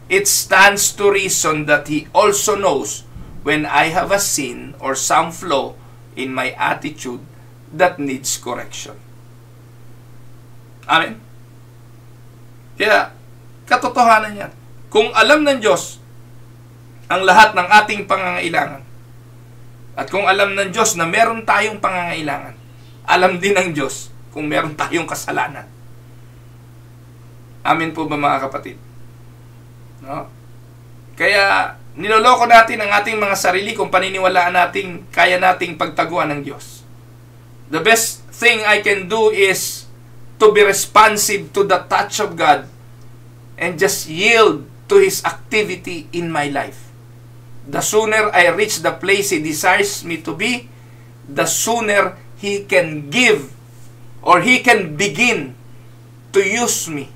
it stands to reason that He also knows when I have a sin or some flaw in my attitude that needs correction. Amen? Kaya, katotohanan yan. Kung alam ng Diyos ang lahat ng ating pangangailangan, at kung alam ng Diyos na meron tayong pangangailangan, alam din ng Diyos kung meron tayong kasalanan. Amen po ba mga kapatid? No? Kaya, niloloko natin ang ating mga sarili kung paniniwalaan natin, kaya nating pagtaguan ng Diyos. The best thing I can do is to be responsive to the touch of God and just yield to His activity in my life. The sooner I reach the place He desires me to be, the sooner He can give or He can begin to use me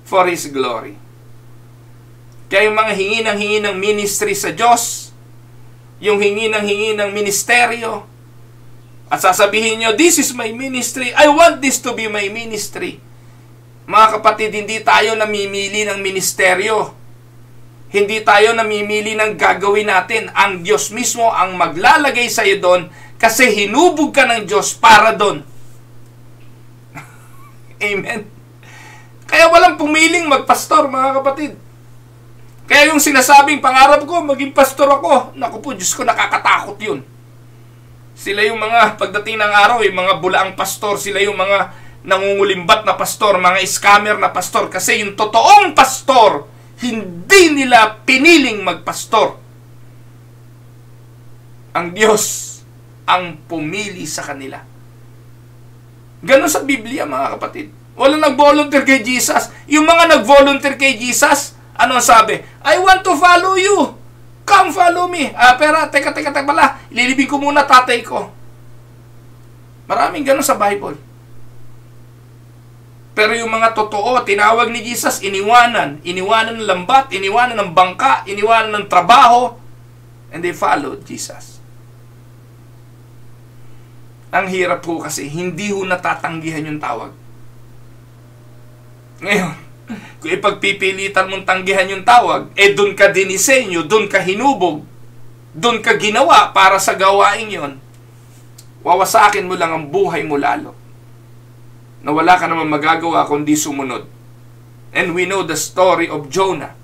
for His glory. Kaya yung mga hingi ng ministry sa Diyos, yung hingi ng ministeryo, at sasabihin nyo, this is my ministry, I want this to be my ministry. Mga kapatid, hindi tayo namimili ng ministeryo. Hindi tayo namimili ng gagawin natin. Ang Diyos mismo ang maglalagay sa iyo doon kasi hinubog ka ng Diyos para doon. Amen. Kaya walang pumiling magpastor, mga kapatid. Kaya yung sinasabing pangarap ko, maging pastor ako, naku po, Diyos ko, nakakatakot yun. Sila yung mga, pagdating ng araw, yung mga bulaang pastor, sila yung mga nangungulimbat na pastor, mga scammer na pastor. Kasi yung totoong pastor, hindi nila piniling magpastor. Ang Diyos ang pumili sa kanila. Ganon sa Biblia, mga kapatid. Walang nag-volunteer kay Jesus. Yung mga nag-volunteer kay Jesus, ano sabi? I want to follow you. Come follow me. Pero teka pala. Ililibing ko muna tatay ko. Maraming ganon sa Bible. Pero yung mga totoo, tinawag ni Jesus, iniwanan. Iniwanan ng lambat, iniwanan ng bangka, iniwanan ng trabaho. And they followed Jesus. Ang hirap po kasi, hindi ho natatanggihan yung tawag. Ngayon, kung ipagpipilitan mong tanggihan yung tawag, dun ka dinisenyo, dun ka hinubog, dun ka ginawa para sa gawain yon, wawasakin mo lang ang buhay mo lalo. Na wala ka naman magagawa kundi sumunod. And we know the story of Jonah.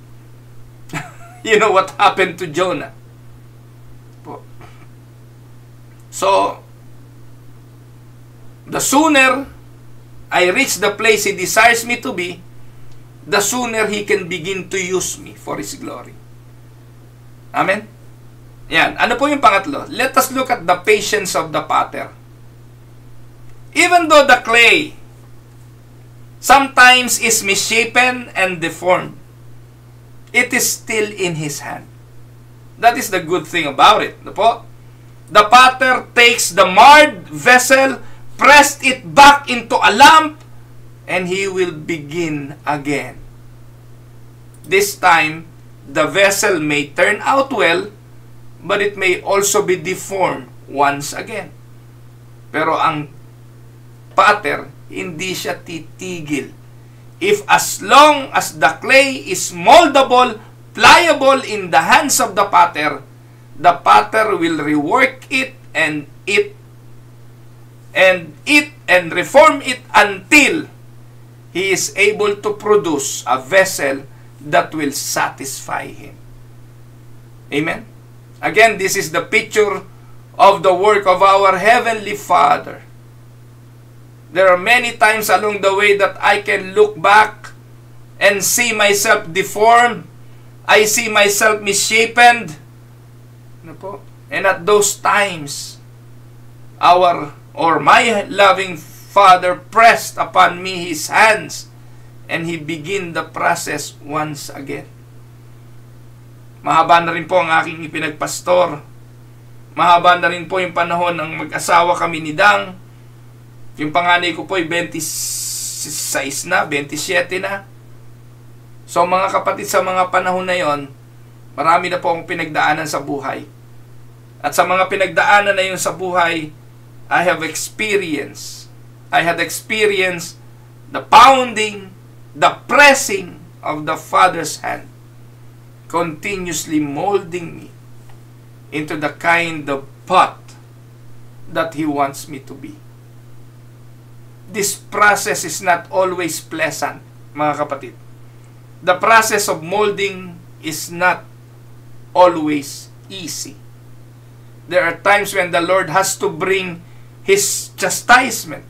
You know what happened to Jonah. So, the sooner I reach the place He desires me to be, the sooner He can begin to use me for His glory. Amen? Yan. Ano po yung pangatlo? Let us look at the patience of the potter. Even though the clay sometimes is misshapen and deformed, it is still in His hand. That is the good thing about it. Ano po? The potter takes the marred vessel, pressed it back into a lamp, and he will begin again. This time, the vessel may turn out well, but it may also be deformed once again. Pero ang potter, hindi siya titigil. If as long as the clay is moldable, pliable in the hands of the potter will rework it and reform it until he is able to produce a vessel that will satisfy him. Amen? Again, this is the picture of the work of our Heavenly Father. There are many times along the way that I can look back and see myself deformed. I see myself misshapen. And at those times, my loving Father pressed upon me His hands, and He began the process once again. Mahaba na rin po ang aking ipinagpastor. Mahaba na rin po yung panahon ng mag-asawa kami ni Dang. Yung panganay ko po ay 26 na, 27 na. So mga kapatid, sa mga panahon na yon, marami na po akong pinagdaanan sa buhay. At sa mga pinagdaanan na yun sa buhay, I had experienced the pounding, the pressing of the Father's hand, continuously molding me into the kind of pot that He wants me to be. This process is not always pleasant, mga kapatid. The process of molding is not always easy. There are times when the Lord has to bring His chastisement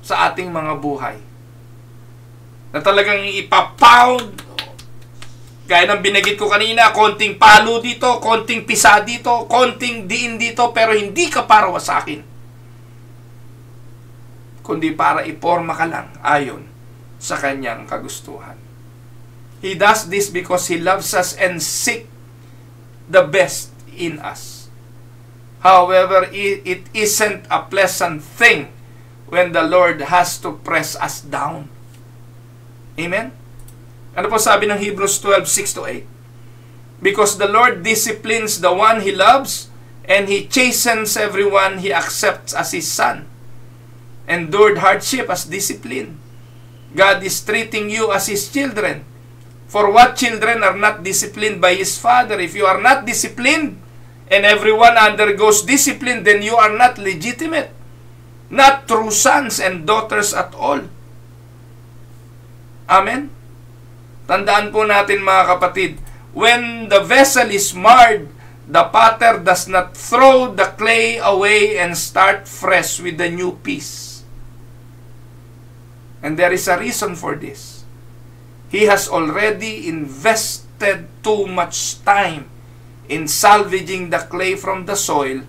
sa ating mga buhay. Na talagang ipapound. Gaya ng binagit ko kanina, konting palo dito, konting pisa dito, konting diin dito, pero hindi ka para wasakin. Kundi para iporma ka lang ayon sa Kanyang kagustuhan. He does this because He loves us and seeks the best in us. However, it isn't a pleasant thing when the Lord has to press us down. Amen? Ano po sabi ng Hebrews 12:6-8? Because the Lord disciplines the one He loves, and He chastens everyone He accepts as His son. Endured hardship as discipline. God is treating you as His children. For what children are not disciplined by his father? If you are not disciplined, and everyone undergoes discipline, then you are not legitimate. Not true sons and daughters at all. Amen? Tandaan po natin mga kapatid, when the vessel is marred, The potter does not throw the clay away and start fresh with a new piece. And there is a reason for this. He has already invested too much time in salvaging the clay from the soil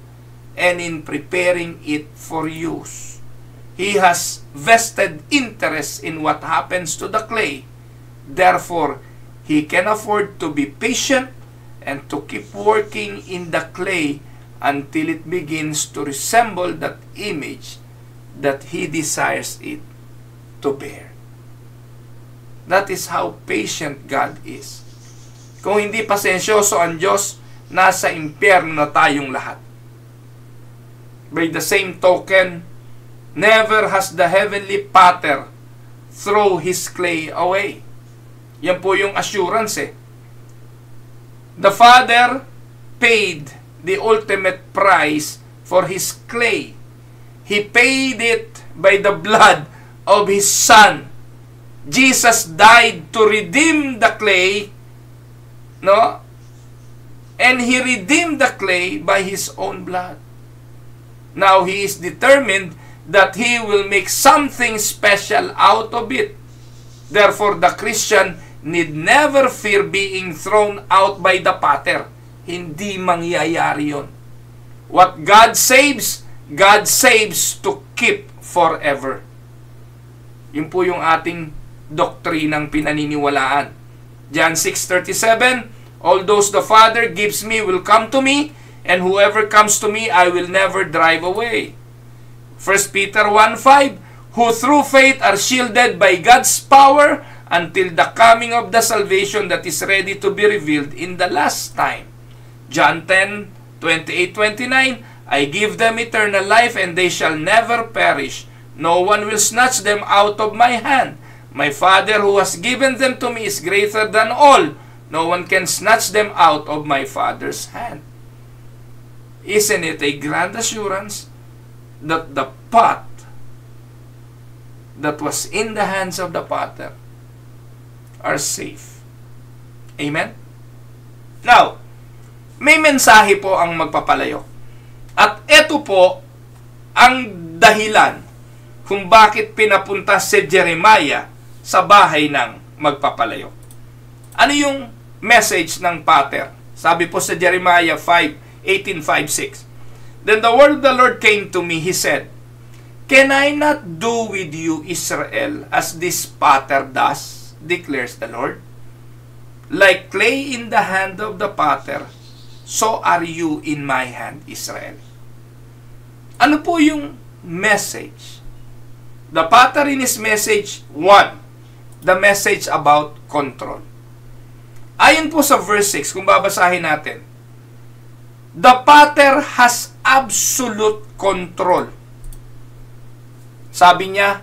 and in preparing it for use. He has vested interest in what happens to the clay. Therefore, he can afford to be patient and to keep working in the clay until it begins to resemble that image that he desires it to bear. That is how patient God is. Kung hindi pasensyoso ang Diyos, nasa impyerno na tayong lahat. By the same token, never has the heavenly potter throw his clay away. Yan po yung assurance eh. The Father paid the ultimate price for his clay. He paid it by the blood of his Son. Jesus died to redeem the clay, no? And he redeemed the clay by his own blood. Now he is determined that he will make something special out of it. Therefore, the Christian need never fear being thrown out by the potter. Hindi mangyayari yun. What God saves to keep forever. Yun po yung ating doktrinang pinaniniwalaan. John 6:37, all those the Father gives me will come to me, and whoever comes to me I will never drive away. 1 Peter 1:5, who through faith are shielded by God's power until the coming of the salvation that is ready to be revealed in the last time. John 10:28-29, I give them eternal life, and they shall never perish. No one will snatch them out of my hand. My Father who has given them to me is greater than all. No one can snatch them out of my Father's hand. Isn't it a grand assurance that the pot that was in the hands of the potter are safe? Amen? Now, may mensahe po ang magpapalayo. At ito po ang dahilan kung bakit pinapunta si Jeremiah sa bahay ng magpapalayo. Ano yung message ng pater? Sabi po sa Jeremiah 18:5-6. Then the word of the Lord came to me, he said, can I not do with you, Israel, as this potter does, declares the Lord? Like clay in the hand of the potter, so are you in my hand, Israel. Ano po yung message? The potter in his message, 1, the message about control. Ayon po sa verse 6, kung babasahin natin, the potter has absolute control. Sabi niya,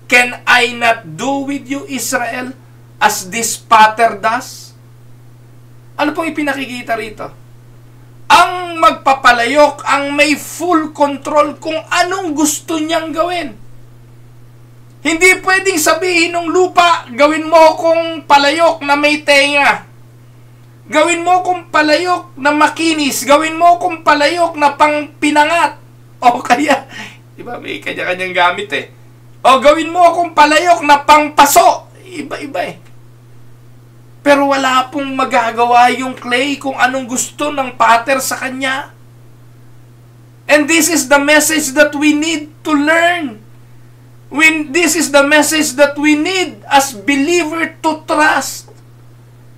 can I not do with you, Israel, as this potter does? Ano pong ipinakikita rito? Ang magpapalayok, ang may full control kung anong gusto niyang gawin. Hindi pwedeng sabihin ng lupa, gawin mo kung palayok na may tenga. Gawin mo kung palayok na makinis. Gawin mo kung palayok na pang pinangat. O kaya, di ba, may kanya-kanyang gamit eh. O gawin mo kung palayok na pang paso. Iba-iba eh. Pero wala pong magagawa yung clay kung anong gusto ng potter sa kanya. And this is the message that we need to learn. This is the message that we need as believer to trust.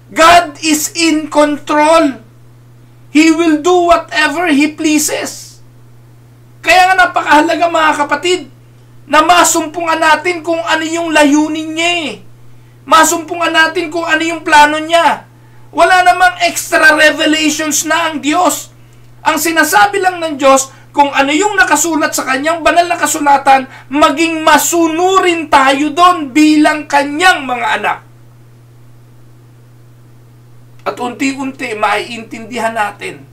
God is in control. He will do whatever He pleases. Kaya nga napakahalaga mga kapatid, na masumpungan natin kung ano yung layunin niya eh. Masumpungan natin kung ano yung plano niya. Wala namang extra revelations na ang Diyos. Ang sinasabi lang ng Diyos, kung ano yung nakasulat sa kanyang banal na kasulatan, maging masunurin tayo doon bilang kanyang mga anak. At unti-unti maiintindihan natin.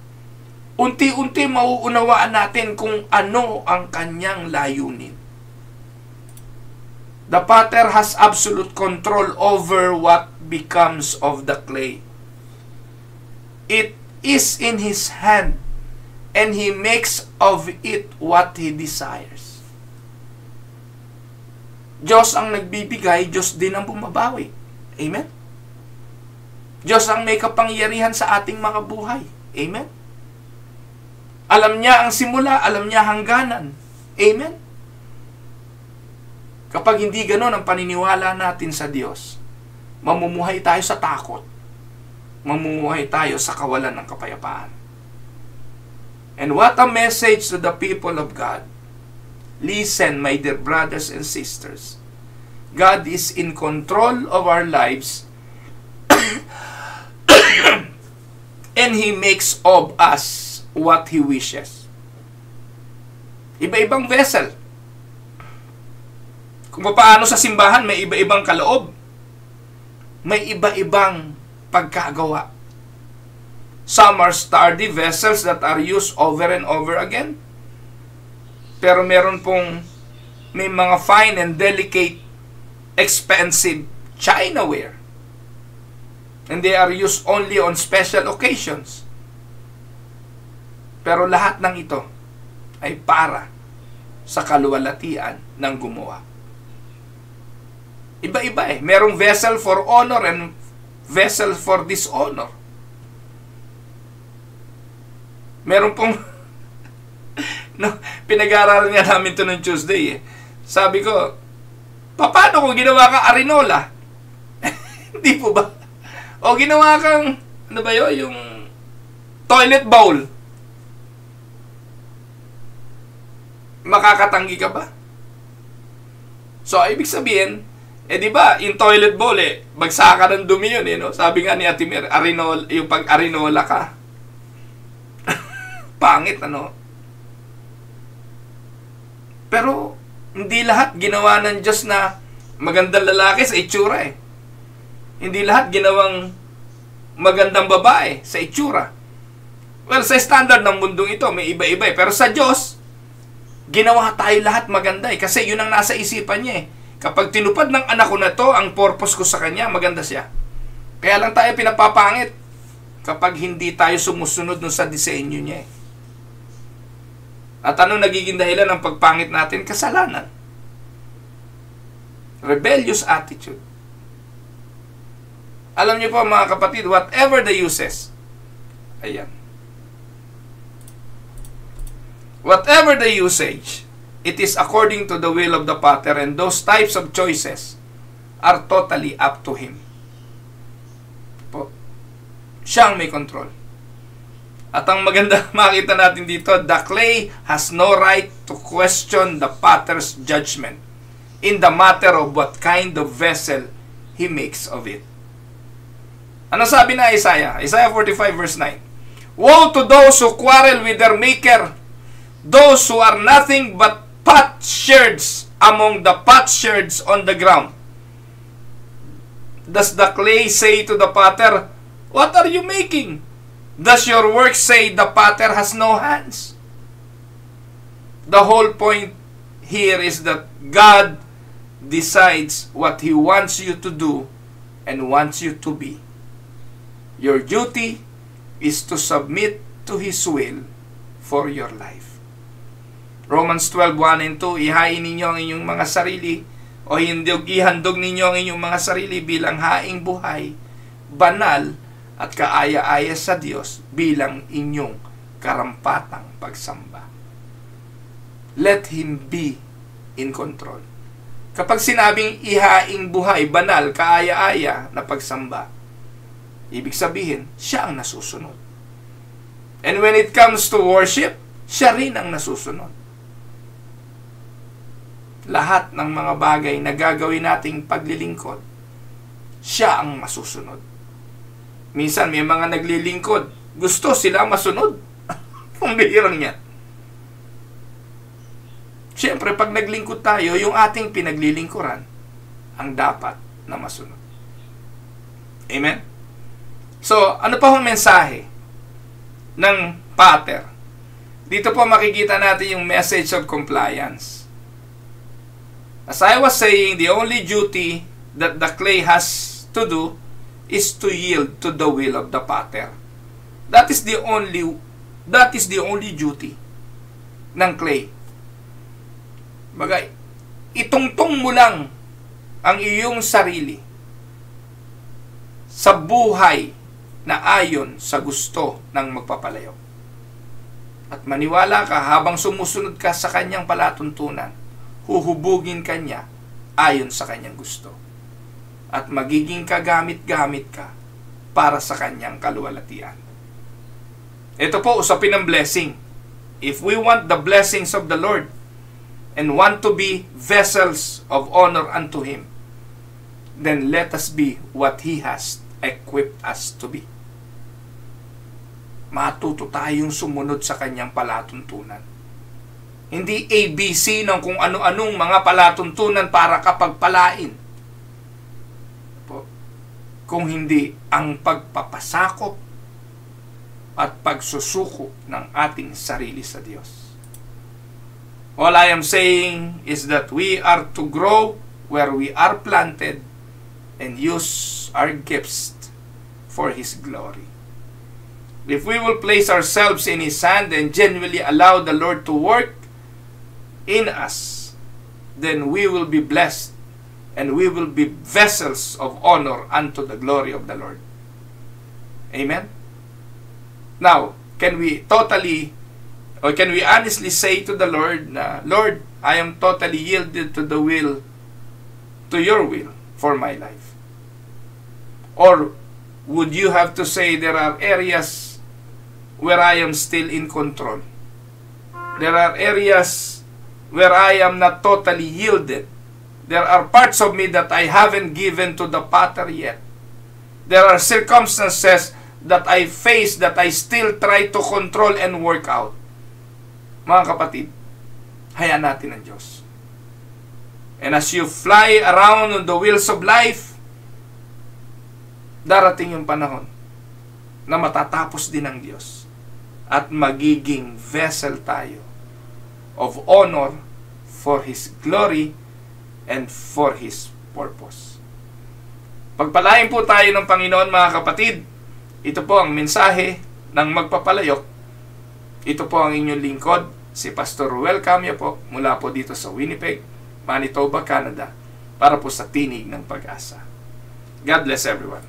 Unti-unti mauunawaan natin kung ano ang kanyang layunin. The potter has absolute control over what becomes of the clay. It is in His hand, and He makes of it what He desires. Diyos ang nagbibigay, Diyos din ang bumabawi. Amen? Diyos ang may kapangyarihan sa ating mga buhay. Amen? Alam niya ang simula, alam niya hangganan. Amen? Kapag hindi ganon ang paniniwala natin sa Diyos, mamumuhay tayo sa takot. Mamumuhay tayo sa kawalan ng kapayapaan. And what a message to the people of God. Listen, my dear brothers and sisters. God is in control of our lives and He makes of us what He wishes. Iba-ibang vessel. Kung paano sa simbahan, may iba-ibang kaloob. May iba-ibang pagkagawa. Some are sturdy vessels that are used over and over again. Pero meron pong may mga fine and delicate, expensive Chinaware. And they are used only on special occasions. Pero lahat ng ito ay para sa kaluwalhatian ng gumawa. Iba-iba eh. Merong vessel for honor and vessel for dishonor. Meron pong no, pinag-aaralan nga namin ito ng Tuesday eh. Sabi ko, paano kung ginawa kang arinola? Hindi po ba? O ginawa kang, ano ba yun, yung toilet bowl? Makakatanggi ka ba? So, ibig sabihin, di ba, yung toilet bowl bagsaka ng dumi yun no? Sabi nga ni Ate Mer, arinola, yung pag-arinola ka. Pangit, ano? Pero, hindi lahat ginawa ng Diyos na magandang lalaki sa itsura Hindi lahat ginawang magandang babae sa itsura. Well, sa standard ng mundong ito, may iba-iba Pero sa Diyos, ginawa tayo lahat maganda kasi yun ang nasa isipan niya Kapag tinupad ng anak ko na to, ang purpose ko sa kanya, maganda siya. Kaya lang tayo pinapapangit kapag hindi tayo sumusunod sa disenyo niya At ano nagiging dahilan ng pagpangit natin? Kasalanan. Rebellious attitude. Alam niyo po mga kapatid, whatever the uses, ayan. Whatever the usage, it is according to the will of the Father, and those types of choices are totally up to Him. Po. Siya ang may control. At ang maganda makita natin dito, the clay has no right to question the Potter's judgment in the matter of what kind of vessel He makes of it. Ano sabi na Isaiah? Isaiah 45 verse 9. Woe to those who quarrel with their maker, those who are nothing but potsherds among the potsherds on the ground. Does the clay say to the potter, what are you making? Does your work say the potter has no hands? The whole point here is that God decides what He wants you to do and wants you to be. Your duty is to submit to His will for your life. Romans 12:1 and 2, ihain ninyo ang inyong mga sarili o ihandog ninyo ang inyong mga sarili bilang haing buhay, banal at kaaya-aya sa Diyos bilang inyong karampatang pagsamba. Let Him be in control. Kapag sinabing ihaing buhay, banal, kaaya-aya na pagsamba, ibig sabihin, siya ang nasusunod. And when it comes to worship, siya rin ang nasusunod. Lahat ng mga bagay na gagawin nating paglilingkod, siya ang masusunod. Minsan may mga naglilingkod, gusto sila masunod. Ang bihirang niya. Siyempre, pag naglingkod tayo, yung ating pinaglilingkuran ang dapat na masunod. Amen? So, ano pa ang mensahe ng Pater? Dito po makikita natin yung message of compliance. As I was saying, the only duty that the clay has to do is to yield to the will of the Pater. That is the only duty ng clay. Bagay, itungtong mo lang ang iyong sarili sa buhay na ayon sa gusto ng magpapalayo. At maniwala ka, habang sumusunod ka sa kanyang palatuntunan, huhubugin kanya ayon sa kanyang gusto. At magiging kagamit-gamit ka para sa kanyang kaluwalhatian. Ito po, usapin ng blessing. If we want the blessings of the Lord and want to be vessels of honor unto Him, then let us be what He has equipped us to be. Matuto tayong sumunod sa kanyang palatuntunan. Hindi ABC ng kung ano-anong mga palatuntunan para kapagpalain. Kung hindi ang pagpapasakop at pagsusuko ng ating sarili sa Diyos. All I am saying is that we are to grow where we are planted and use our gifts for His glory. If we will place ourselves in His hand and genuinely allow the Lord to work in us, then we will be blessed and we will be vessels of honor unto the glory of the Lord. Amen? Now, can we honestly say to the Lord, Lord, I am totally yielded to your will for my life? Or would you have to say there are areas where I am still in control? There are areas where I am not totally yielded. There are parts of me that I haven't given to the potter yet. There are circumstances that I face that I still try to control and work out. Mga kapatid, hayaan natin ang Diyos. And as you fly around on the wheels of life, darating yung panahon na matatapos din ng Diyos at magiging vessel tayo of honor for His glory and for His purpose. Pagpalain po tayo ng Panginoon, mga kapatid. Ito po ang mensahe ng magpapalayok. Ito po ang inyong lingkod, si Pastor Ruel Camia po, mula po dito sa Winnipeg, Manitoba, Canada, para po sa Tinig ng Pag-asa. God bless everyone.